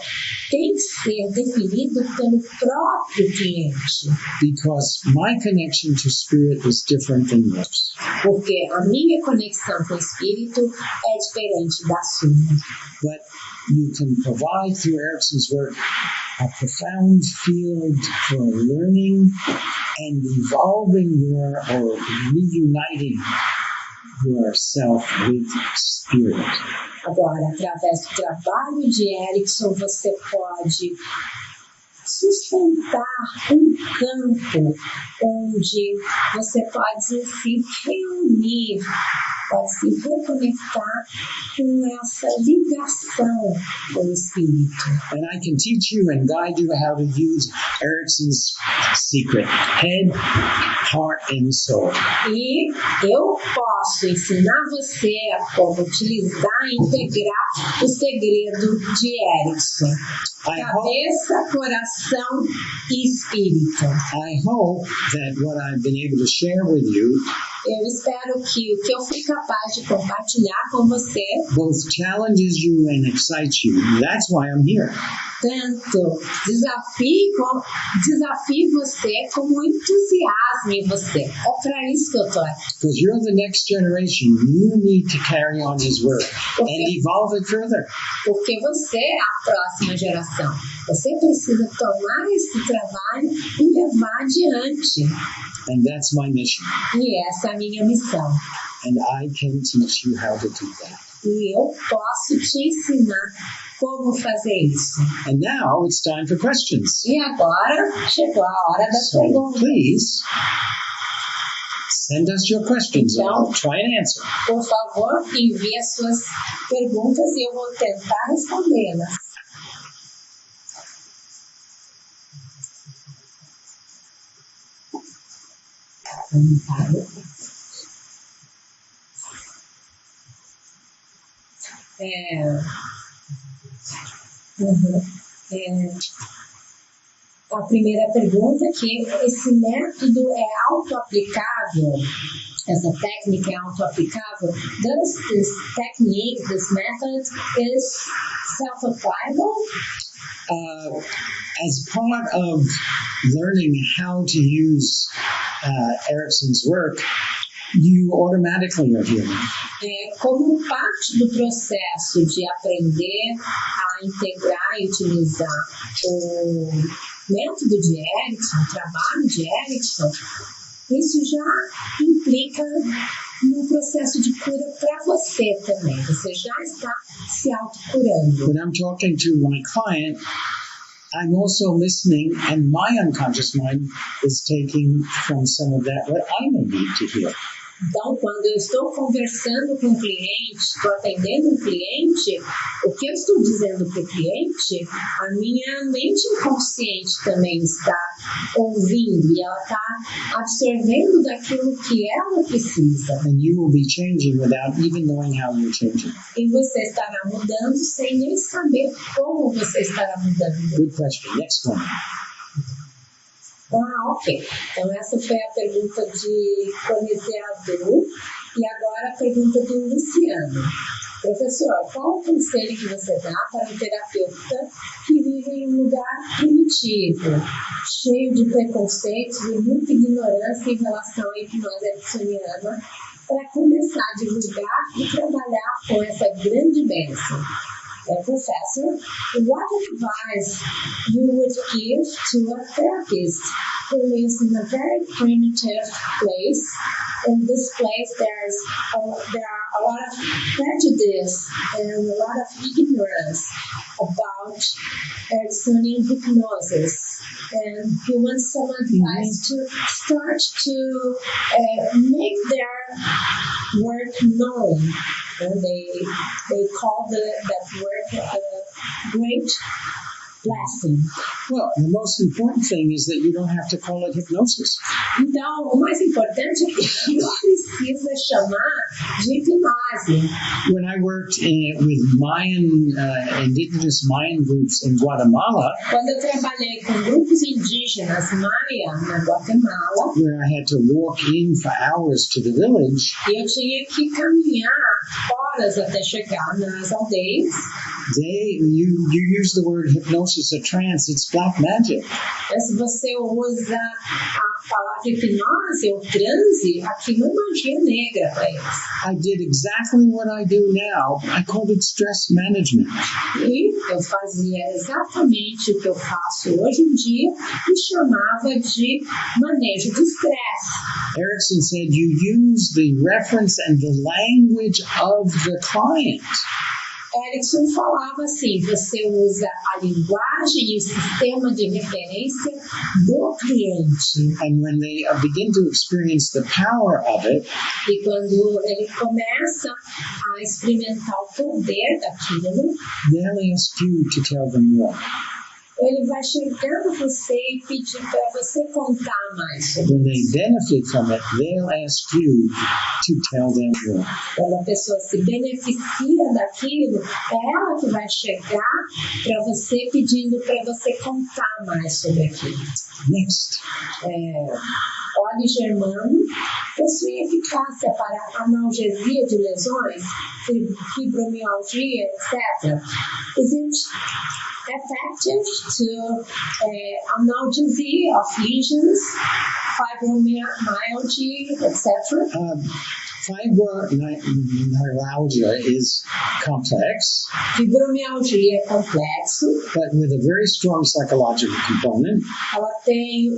[SPEAKER 2] tem que ser definido pelo próprio cliente.
[SPEAKER 1] Because my connection to spirit is different than yours.
[SPEAKER 2] Porque a minha conexão com o espírito é diferente da sua.
[SPEAKER 1] But you can provide through Erickson's work a profound field for learning and evolving your or reuniting yourself with spirit.
[SPEAKER 2] Agora, através do trabalho de Erickson, você pode sustentar um campo onde você pode se reunir, pode se reconectar com essa ligação com o Espírito.
[SPEAKER 1] And I can teach you and guide you how to use Erickson's secret, head, heart, and soul.
[SPEAKER 2] E eu posso ensinar você a como utilizar e integrar o segredo de Erickson. Cabeça, coração e espírito.
[SPEAKER 1] I hope that what I've been able to share with you
[SPEAKER 2] Eu espero que o que eu fui capaz de compartilhar com você
[SPEAKER 1] both challenges you and excites you. That's why I'm here.
[SPEAKER 2] tanto desafie você como entusiasme você. É para isso que eu estou aqui.
[SPEAKER 1] Because you're the next generation. You need to carry on his work and evolve it further.
[SPEAKER 2] Porque você é a próxima geração. Você precisa tomar esse trabalho e levar adiante.
[SPEAKER 1] And that's my mission.
[SPEAKER 2] E essa é a minha missão.
[SPEAKER 1] And I can teach you how to do that.
[SPEAKER 2] E eu posso te ensinar como fazer isso.
[SPEAKER 1] And now it's time for questions.
[SPEAKER 2] E agora chegou a hora das
[SPEAKER 1] So
[SPEAKER 2] perguntas.
[SPEAKER 1] please send us your questions and
[SPEAKER 2] Então,
[SPEAKER 1] I'll try and answer.
[SPEAKER 2] por favor, envie as suas perguntas e eu vou tentar respondê-las. A primeira pergunta é que esse método é auto-aplicável, essa técnica é auto-aplicável. Does this technique, this method is self-applicable?
[SPEAKER 1] As part of learning how to use Erickson's work, you automatically are healing.
[SPEAKER 2] Como parte do processo de aprender a integrar e utilizar o método de Erickson, o trabalho de Erickson, isso já implica num processo de cura para você também. Você já está se autocurando.
[SPEAKER 1] When I'm talking to my client, I'm also listening, and my unconscious mind is taking from some of that what I may need to heal.
[SPEAKER 2] Então, quando eu estou conversando com o cliente, estou atendendo um cliente, o que eu estou dizendo para o cliente, a minha mente inconsciente também está ouvindo e ela está absorvendo daquilo que ela precisa.
[SPEAKER 1] And you will be changing without even knowing how you're changing.
[SPEAKER 2] E você estará mudando sem nem saber como você estará mudando.
[SPEAKER 1] Good question. Next one.
[SPEAKER 2] Ok. Então, essa foi a pergunta de Conhecedor. E agora a pergunta do Luciano. Professor, qual o conselho que você dá para um terapeuta que vive em um lugar primitivo, cheio de preconceitos e muita ignorância em relação à hipnose ericksoniana, para começar a divulgar e trabalhar com essa grande bênção? Professor, what advice you would give to a therapist who lives in a very primitive place. In this place, there are a lot of prejudice and a lot of ignorance about Ericksonian hypnosis. And he wants some advice to start to make their work known. And they call that work a great blessing.
[SPEAKER 1] Well, the most important thing is that you don't have to call it hypnosis.
[SPEAKER 2] Então, o mais importante é que não precisa chamar de hipnose.
[SPEAKER 1] When I worked with Mayan, indigenous Mayan groups in Guatemala,
[SPEAKER 2] Quando eu trabalhei com grupos indígenas Maia na Guatemala,
[SPEAKER 1] where I had to walk in for hours to the village,
[SPEAKER 2] eu tinha que caminhar horas até chegar nas aldeias.
[SPEAKER 1] you use the word hypnosis or trance, it's black magic.
[SPEAKER 2] Mas se você usa a palavra hipnose ou transe, aquilo é magia negra para eles.
[SPEAKER 1] I did exactly what I do now. I called it stress management.
[SPEAKER 2] E eu fazia exatamente o que eu faço hoje em dia e chamava de manejo de estresse.
[SPEAKER 1] Erickson said you use the reference and the language of the client.
[SPEAKER 2] Erickson falava assim, você usa a linguagem e o sistema de referência do cliente.
[SPEAKER 1] And when they begin to experience the power of it,
[SPEAKER 2] E quando ele começa a experimentar o poder daquilo,
[SPEAKER 1] they'll ask you to tell them more.
[SPEAKER 2] ele vai chegar a você e pedir para você contar mais sobre
[SPEAKER 1] When they
[SPEAKER 2] isso.
[SPEAKER 1] benefit from it, they'll ask you to tell them more.
[SPEAKER 2] Quando a pessoa se beneficia daquilo, é ela que vai chegar para você pedindo para você contar mais sobre aquilo.
[SPEAKER 1] Next.
[SPEAKER 2] Óleo germano possui eficácia para analgesia de lesões, fibromialgia, etc. Is it effective to analgesia of lesions, fibromyalgia, etc.?
[SPEAKER 1] Fibromyalgia is complex,
[SPEAKER 2] Fibromialgia é complexo,
[SPEAKER 1] but with a very strong psychological component.
[SPEAKER 2] ela tem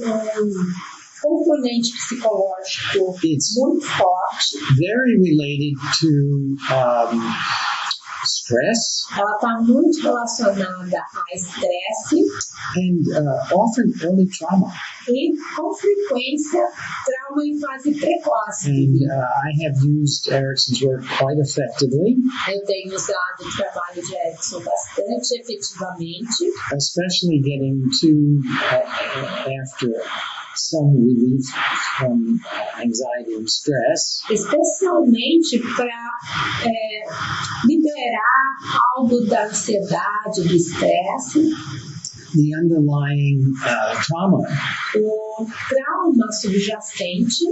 [SPEAKER 2] componente psicológico muito forte,
[SPEAKER 1] Very related to stress
[SPEAKER 2] ela está muito relacionada a estresse
[SPEAKER 1] and often early trauma.
[SPEAKER 2] e, com frequência, trauma em fase precoce.
[SPEAKER 1] And I have used Erickson's work quite effectively,
[SPEAKER 2] Eu tenho usado o trabalho de Erickson bastante efetivamente,
[SPEAKER 1] especially getting to after some relief from anxiety and stress.
[SPEAKER 2] especialmente para liberar algo da ansiedade, do estresse,
[SPEAKER 1] The underlying trauma,
[SPEAKER 2] o trauma subjacente,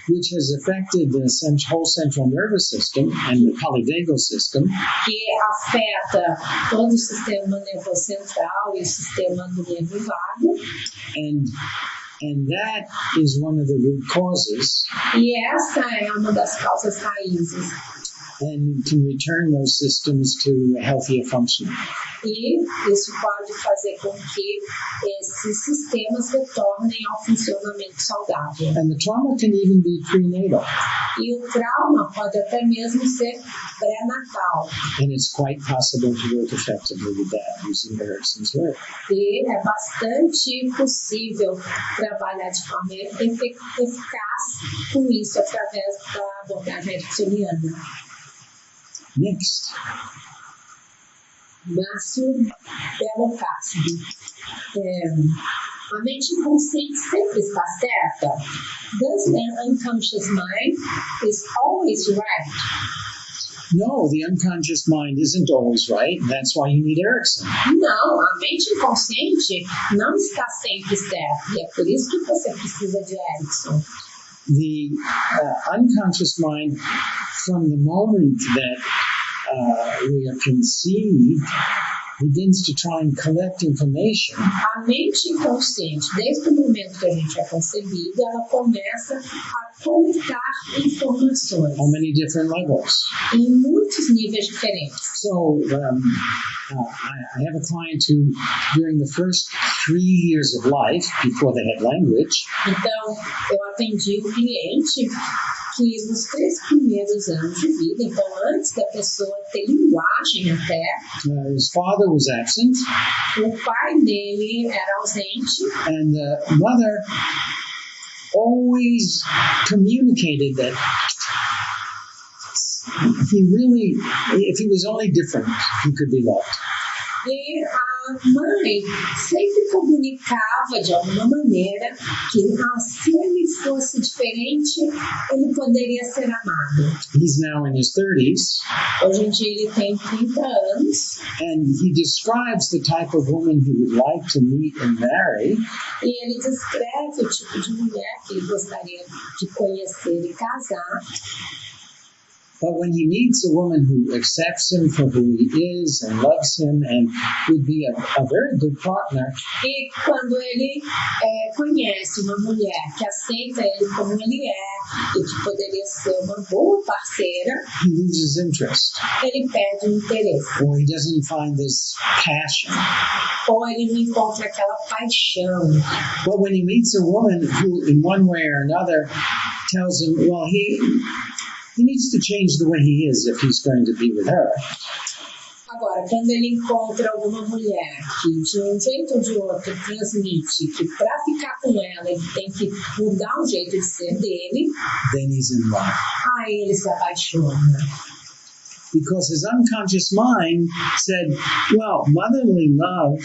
[SPEAKER 1] which has affected the whole central nervous system and the polyvagal system,
[SPEAKER 2] que afeta todo o sistema nervoso central e o sistema do nervo vago.
[SPEAKER 1] and that is one of the root causes,
[SPEAKER 2] E essa é uma das causas raízes.
[SPEAKER 1] and can return those systems to a healthier functioning.
[SPEAKER 2] E isso pode fazer com que esses sistemas retornem ao funcionamento saudável.
[SPEAKER 1] And the trauma can even be prenatal,
[SPEAKER 2] E o trauma pode até mesmo ser pré-natal.
[SPEAKER 1] and it's quite possible to work effectively with that using Erickson's work.
[SPEAKER 2] E é bastante possível trabalhar de forma eficaz com isso através da abordagem ericksoniana.
[SPEAKER 1] Next.
[SPEAKER 2] Márcio Belo Cássio. A mente inconsciente sempre está certa? Does the unconscious mind is always right?
[SPEAKER 1] No, the unconscious mind isn't always right. That's why you need Erickson.
[SPEAKER 2] Não, a mente inconsciente não está sempre certa. E é por isso que você precisa de Erickson.
[SPEAKER 1] The unconscious mind, from the moment that we are conceived, begins to try and collect information,
[SPEAKER 2] A mente inconsciente, desde o momento que a gente é concebido, ela começa a coletar informações
[SPEAKER 1] on many different levels.
[SPEAKER 2] em muitos níveis diferentes.
[SPEAKER 1] So I have a client who, during the first 3 years of life, before they had language,
[SPEAKER 2] Então, eu atendi um cliente que nos 3 primeiros anos de vida, então antes da pessoa ter linguagem até,
[SPEAKER 1] his father was absent,
[SPEAKER 2] o pai dele era ausente
[SPEAKER 1] and the mother always communicated that if he was only different, he could be loved.
[SPEAKER 2] e a mãe sempre comunicava de alguma maneira que se ele fosse diferente, ele poderia ser amado.
[SPEAKER 1] He's now in his 30s,
[SPEAKER 2] Hoje em dia ele tem 30 anos
[SPEAKER 1] and he describes the type of woman he would like to meet and marry,
[SPEAKER 2] e ele descreve o tipo de mulher que ele gostaria de conhecer e casar.
[SPEAKER 1] but when he meets a woman who accepts him for who he is and loves him and would be a very good partner,
[SPEAKER 2] E quando ele conhece uma mulher que aceita ele como ele é e que poderia ser uma boa parceira,
[SPEAKER 1] he loses interest,
[SPEAKER 2] ele perde o interesse.
[SPEAKER 1] or he doesn't find this passion.
[SPEAKER 2] Ou ele não encontra aquela paixão.
[SPEAKER 1] But when he meets a woman who, in one way or another, tells him, well, he needs to change the way he is if he's going to be with her,
[SPEAKER 2] Agora, quando ele encontra alguma mulher que de um jeito ou de outro transmite que para ficar com ela ele tem que mudar o jeito de ser dele,
[SPEAKER 1] then he's in love.
[SPEAKER 2] aí ele se apaixona.
[SPEAKER 1] Because his unconscious mind said, well, motherly love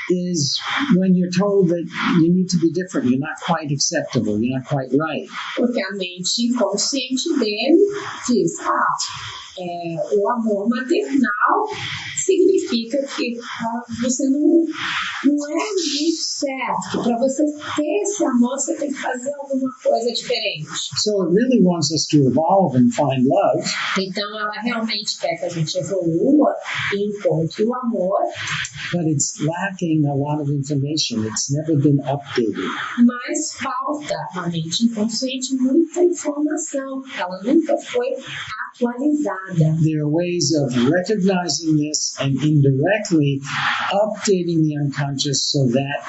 [SPEAKER 1] is when you're told that you need to be different, you're not quite acceptable, you're not quite right.
[SPEAKER 2] Porque a mente inconsciente dele diz, o amor maternal significa que você não é muito certo. Para você ter esse amor, você tem que fazer alguma coisa diferente.
[SPEAKER 1] So it really wants us to evolve and find love,
[SPEAKER 2] Então, ela realmente quer que a gente evolua e encontre o amor,
[SPEAKER 1] but it's lacking a lot of information. It's never been updated.
[SPEAKER 2] mas falta a mente inconsciente muita informação. Ela nunca foi atualizada.
[SPEAKER 1] There are ways of recognizing this and indirectly updating the unconscious so that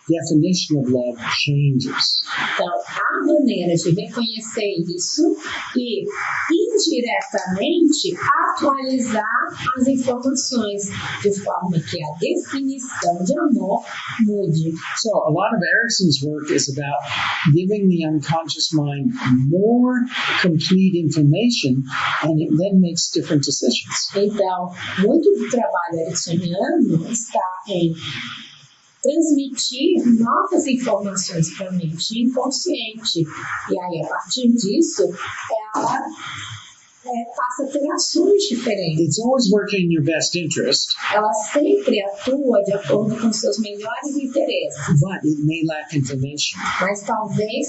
[SPEAKER 1] definition of love changes.
[SPEAKER 2] Então, há maneiras de reconhecer isso e, indiretamente, atualizar as informações de forma que a definição de amor mude.
[SPEAKER 1] So a lot of Erickson's work is about giving the unconscious mind more complete information, and it then makes different decisions.
[SPEAKER 2] Então, muito do trabalho ericksoniano está em transmitir novas informações para a mente inconsciente. E aí, a partir disso, ela passa a ter ações diferentes.
[SPEAKER 1] It's always working in your best interest,
[SPEAKER 2] Ela sempre atua de acordo com seus melhores interesses,
[SPEAKER 1] but it may lack information.
[SPEAKER 2] mas talvez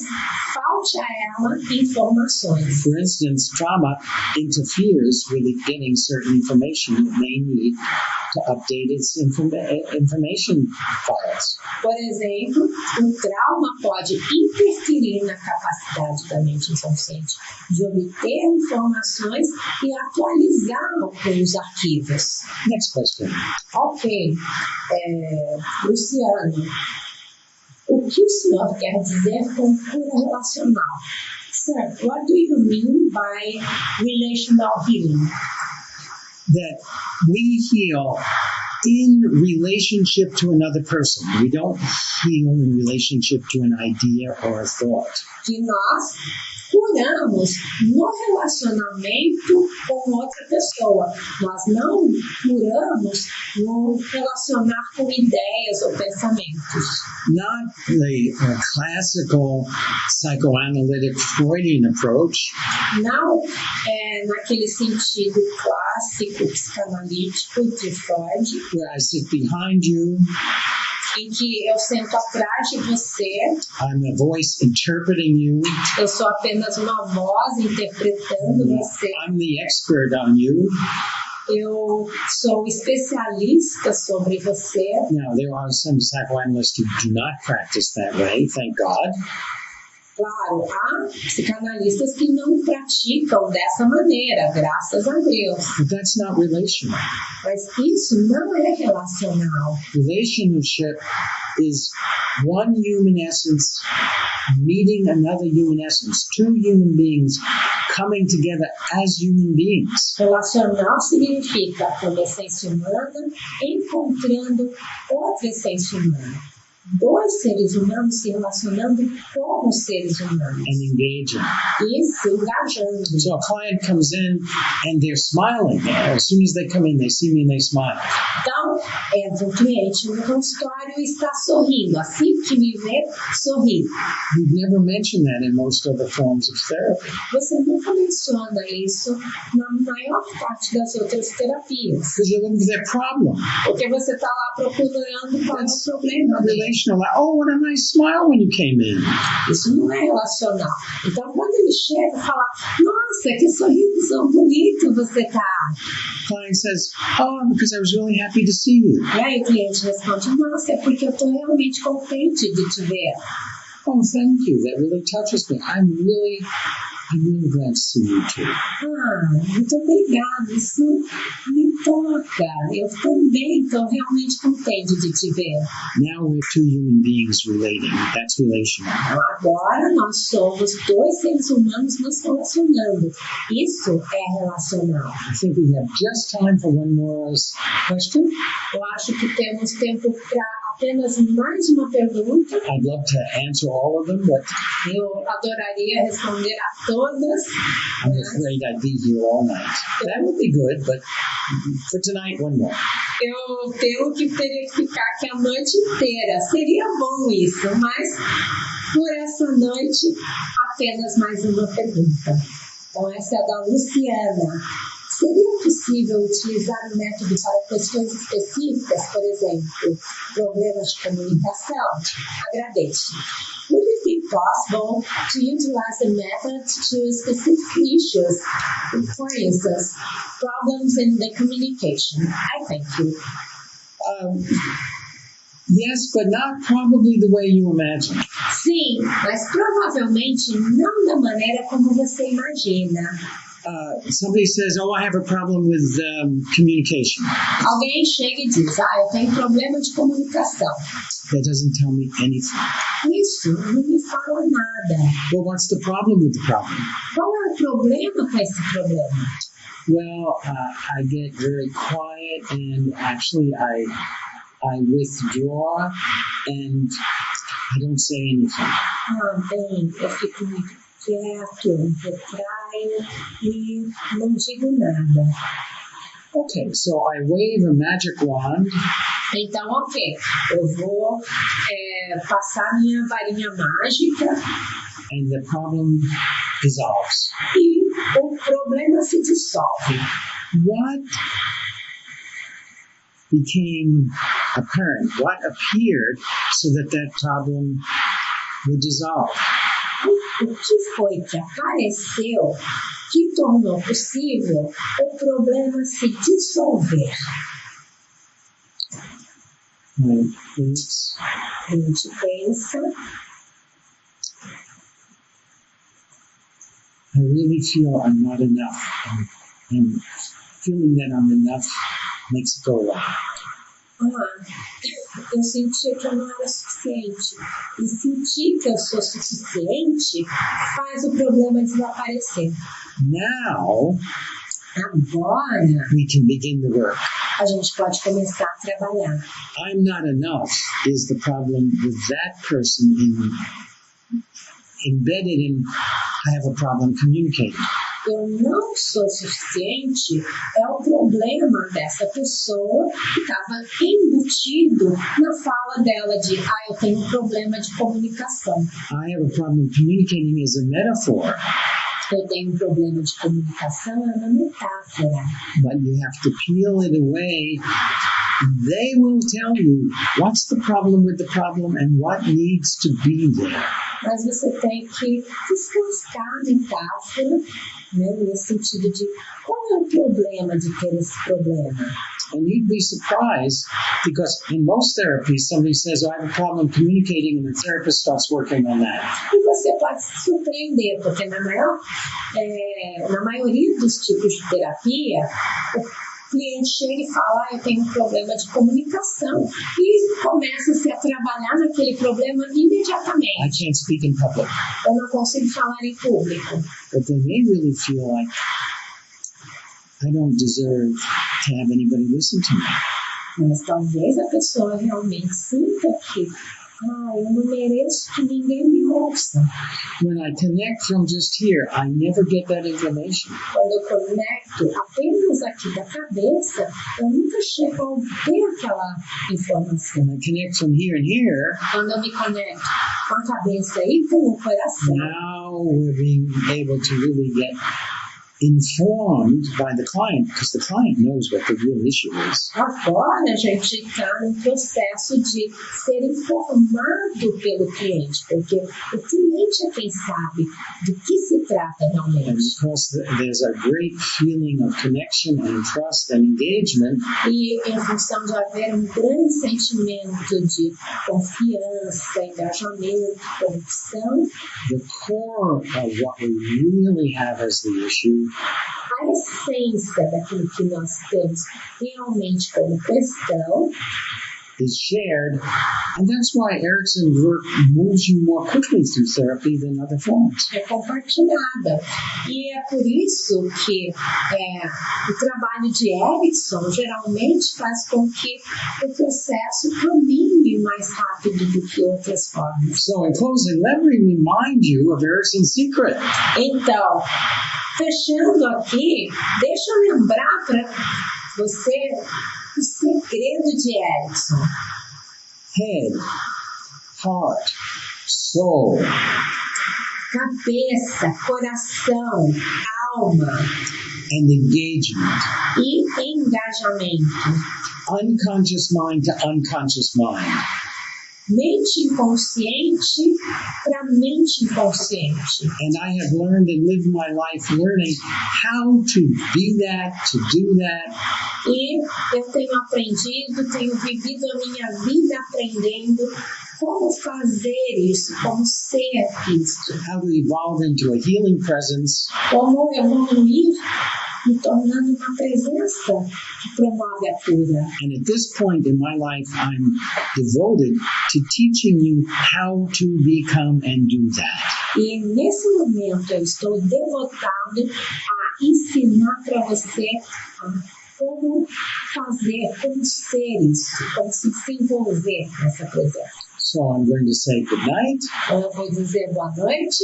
[SPEAKER 2] falte a ela informações.
[SPEAKER 1] For instance, trauma interferes with it getting certain information it may need to update its information files.
[SPEAKER 2] Por exemplo, o trauma pode interferir na capacidade da mente inconsciente de obter informações e atualizar os arquivos.
[SPEAKER 1] Next question.
[SPEAKER 2] Ok, Luciano, o que o senhor quer dizer com cura relacional? Sir, what do you mean by relational healing?
[SPEAKER 1] That we heal in relationship to another person. We don't heal in relationship to an idea or a thought.
[SPEAKER 2] Que nós curamos no relacionamento com outra pessoa. Nós não curamos no relacionar com ideias ou pensamentos.
[SPEAKER 1] Not the classical psychoanalytic Freudian approach,
[SPEAKER 2] Não naquele sentido clássico psicanalítico de Freud,
[SPEAKER 1] where I sit behind you,
[SPEAKER 2] em que eu sento atrás de você,
[SPEAKER 1] I'm a voice interpreting you,
[SPEAKER 2] eu sou apenas uma voz interpretando você,
[SPEAKER 1] I'm the expert on you,
[SPEAKER 2] Eu sou especialista sobre você.
[SPEAKER 1] Now, there are some psychoanalysts who do not practice that way, thank God.
[SPEAKER 2] Claro, há psicanalistas que não praticam dessa maneira, graças a Deus.
[SPEAKER 1] But that's not relational.
[SPEAKER 2] Mas isso não é relacional.
[SPEAKER 1] Relationship is one human essence meeting another human essence, two human beings coming together as human beings.
[SPEAKER 2] Relacional significa uma essência humana encontrando outra essência humana. Dois seres humanos se relacionando como seres humanos.
[SPEAKER 1] And engaging.
[SPEAKER 2] E se engajando.
[SPEAKER 1] So a client comes in and they're smiling. As soon as they come in, they see me and they smile.
[SPEAKER 2] Então, entra um cliente no consultório e está sorrindo. Assim que me vê, sorri.
[SPEAKER 1] We've never mentioned that in most other forms of therapy.
[SPEAKER 2] Você nunca menciona isso na maior parte das outras terapias.
[SPEAKER 1] Because you're looking for their problem.
[SPEAKER 2] Porque você está lá procurando qual é o problema dele.
[SPEAKER 1] Like, oh, what a nice smile when you came in.
[SPEAKER 2] Isso não é relacional. Então, quando ele chega e fala, nossa, que sorriso bonito você tá.
[SPEAKER 1] Client says, oh, because I was really happy to see you.
[SPEAKER 2] E aí o cliente responde, nossa, é porque eu tô realmente contente de te ver.
[SPEAKER 1] Oh, thank you. That really touches me. I'm really glad to see you too.
[SPEAKER 2] Muito obrigada. Isso me toca. Eu também estou realmente contente de te ver.
[SPEAKER 1] Now we're two human beings relating. That's relational.
[SPEAKER 2] Agora nós somos dois seres humanos nos relacionando. Isso é relacional.
[SPEAKER 1] I think we have just time for one more question.
[SPEAKER 2] Eu acho que temos tempo para apenas mais uma pergunta.
[SPEAKER 1] I'd love to answer all of them, but
[SPEAKER 2] eu adoraria responder a todas.
[SPEAKER 1] I'm afraid I'd be here all night. That would be good, but for tonight, one more.
[SPEAKER 2] Eu temo que teria que ficar aqui a noite inteira. Seria bom isso, mas por essa noite, apenas mais uma pergunta. Então, essa é a da Luciana. Seria possível utilizar o método para questões específicas, por exemplo, problemas de comunicação? Agradeço. Would it be possible to utilize the method to specific issues, for instance, problems in the communication? I thank you.
[SPEAKER 1] Yes, but not probably the way you imagine.
[SPEAKER 2] Sim, mas provavelmente não da maneira como você imagina.
[SPEAKER 1] Somebody says, oh, I have a problem with communication.
[SPEAKER 2] Alguém chega e diz, eu tenho problema de comunicação.
[SPEAKER 1] That doesn't tell me anything.
[SPEAKER 2] Isso não me fala nada.
[SPEAKER 1] Well, what's the problem with the problem?
[SPEAKER 2] Qual é o problema com esse problema?
[SPEAKER 1] Well, I get very quiet and actually I withdraw and I don't say anything.
[SPEAKER 2] Bem, eu fico muito quieto, retraio e não digo nada.
[SPEAKER 1] Okay, so I wave a magic wand.
[SPEAKER 2] Então, ok, eu vou passar minha varinha mágica.
[SPEAKER 1] And the problem dissolves.
[SPEAKER 2] E o problema se dissolve.
[SPEAKER 1] What became apparent? What appeared so that problem would dissolve?
[SPEAKER 2] O que foi que apareceu que tornou possível o problema se dissolver?
[SPEAKER 1] Please.
[SPEAKER 2] A gente pensa.
[SPEAKER 1] I really feel I'm not enough. And feeling that I'm enough makes it go away.
[SPEAKER 2] Eu senti que eu não era suficiente. E sentir que eu sou suficiente faz o problema desaparecer.
[SPEAKER 1] Now,
[SPEAKER 2] agora,
[SPEAKER 1] we can begin the work.
[SPEAKER 2] A gente pode começar a trabalhar.
[SPEAKER 1] I'm not enough is the problem with that person embedded in I have a problem communicating.
[SPEAKER 2] Eu não sou suficiente é o problema dessa pessoa que estava embutido na fala dela de eu tenho um problema de comunicação.
[SPEAKER 1] I have a problem communicating is a metaphor.
[SPEAKER 2] Eu tenho um problema de comunicação é uma metáfora.
[SPEAKER 1] But you have to peel it away. They will tell you what's the problem with the problem and what needs to be there.
[SPEAKER 2] mas você tem que descascar a metáfora, né, nesse sentido de qual é o problema de ter esse problema.
[SPEAKER 1] And you'd be surprised because in most therapies, somebody says, I have a problem communicating, and the therapist starts working on that.
[SPEAKER 2] E você pode se surpreender, porque na maioria dos tipos de terapia, o cliente chega e fala, eu tenho um problema de comunicação, e começa-se a trabalhar naquele problema
[SPEAKER 1] I
[SPEAKER 2] imediatamente.
[SPEAKER 1] can't speak in public.
[SPEAKER 2] Eu não consigo falar em público.
[SPEAKER 1] But they may really feel like, I don't deserve to have anybody listen to me.
[SPEAKER 2] Mas talvez a pessoa realmente sinta que eu não mereço que ninguém me ouça.
[SPEAKER 1] When I connect from just here, I never get that information.
[SPEAKER 2] Quando eu conecto apenas aqui da cabeça, eu nunca chego a obter aquela informação.
[SPEAKER 1] When I connect from here and here,
[SPEAKER 2] Quando eu me conecto com a cabeça e com o coração,
[SPEAKER 1] now we're being able to really get informed by the client, because the client knows what the real issue is.
[SPEAKER 2] agora a gente está no processo de ser informado pelo cliente, porque o cliente é quem sabe do que se trata
[SPEAKER 1] And
[SPEAKER 2] realmente.
[SPEAKER 1] because there's a great feeling of connection and trust and engagement,
[SPEAKER 2] E em função de haver um grande sentimento de confiança, engajamento, conexão,
[SPEAKER 1] the core of what we really have as the issue
[SPEAKER 2] a essência daquilo que nós temos realmente como questão
[SPEAKER 1] is shared, and that's why Erickson's work moves you more quickly through therapy than other forms.
[SPEAKER 2] é compartilhada. E é por isso que o trabalho de Erickson geralmente faz com que o processo caminhe mais rápido do que outras formas.
[SPEAKER 1] So in closing, let me remind you of Erickson's secret.
[SPEAKER 2] Então, fechando aqui, deixa eu lembrar para você o segredo de Erickson.
[SPEAKER 1] Head, heart, soul,
[SPEAKER 2] Cabeça, coração, alma
[SPEAKER 1] and engagement.
[SPEAKER 2] e engajamento.
[SPEAKER 1] Unconscious mind to unconscious mind.
[SPEAKER 2] Mente inconsciente para mente inconsciente.
[SPEAKER 1] And I have learned and lived my life learning how to be that, to do that,
[SPEAKER 2] E eu tenho aprendido, tenho vivido a minha vida aprendendo como fazer isso, como ser isso,
[SPEAKER 1] how to evolve into a healing presence,
[SPEAKER 2] como evoluir, me tornando uma presença que promove a cura.
[SPEAKER 1] and at this point in my life, I'm devoted to teaching you how to become and do that.
[SPEAKER 2] E nesse momento eu estou devotado a ensinar para você como fazer, como ser isso, como se desenvolver nessa presença.
[SPEAKER 1] So I'm going to say good night.
[SPEAKER 2] Então eu vou dizer boa noite,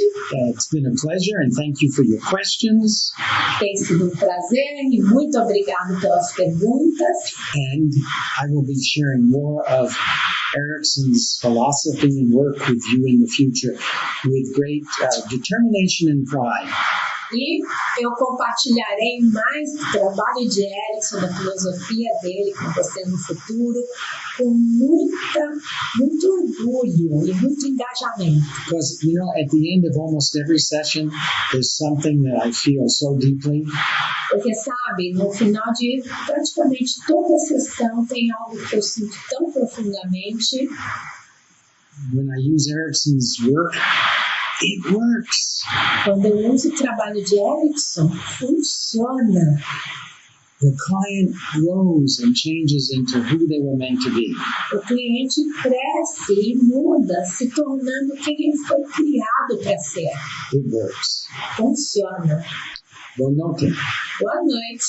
[SPEAKER 1] It's been a pleasure, and thank you for your questions.
[SPEAKER 2] tem sido um prazer e muito obrigado pelas perguntas.
[SPEAKER 1] And I will be sharing more of Erickson's philosophy and work with you in the future with great determination and pride.
[SPEAKER 2] E eu compartilharei mais do trabalho de Erickson, da filosofia dele com você no futuro, com muito orgulho e muito engajamento.
[SPEAKER 1] Because, you know, at the end of almost every session, there's something that I feel so deeply.
[SPEAKER 2] Porque, sabe, no final de praticamente toda a sessão tem algo que eu sinto tão profundamente.
[SPEAKER 1] When I use Erickson's work, it works.
[SPEAKER 2] Quando eu uso o trabalho de Erickson, funciona.
[SPEAKER 1] The client grows and changes into who they were meant to be.
[SPEAKER 2] O cliente cresce e muda, se tornando quem ele foi criado para ser.
[SPEAKER 1] It works.
[SPEAKER 2] Funciona.
[SPEAKER 1] Boa noite.
[SPEAKER 2] Boa noite.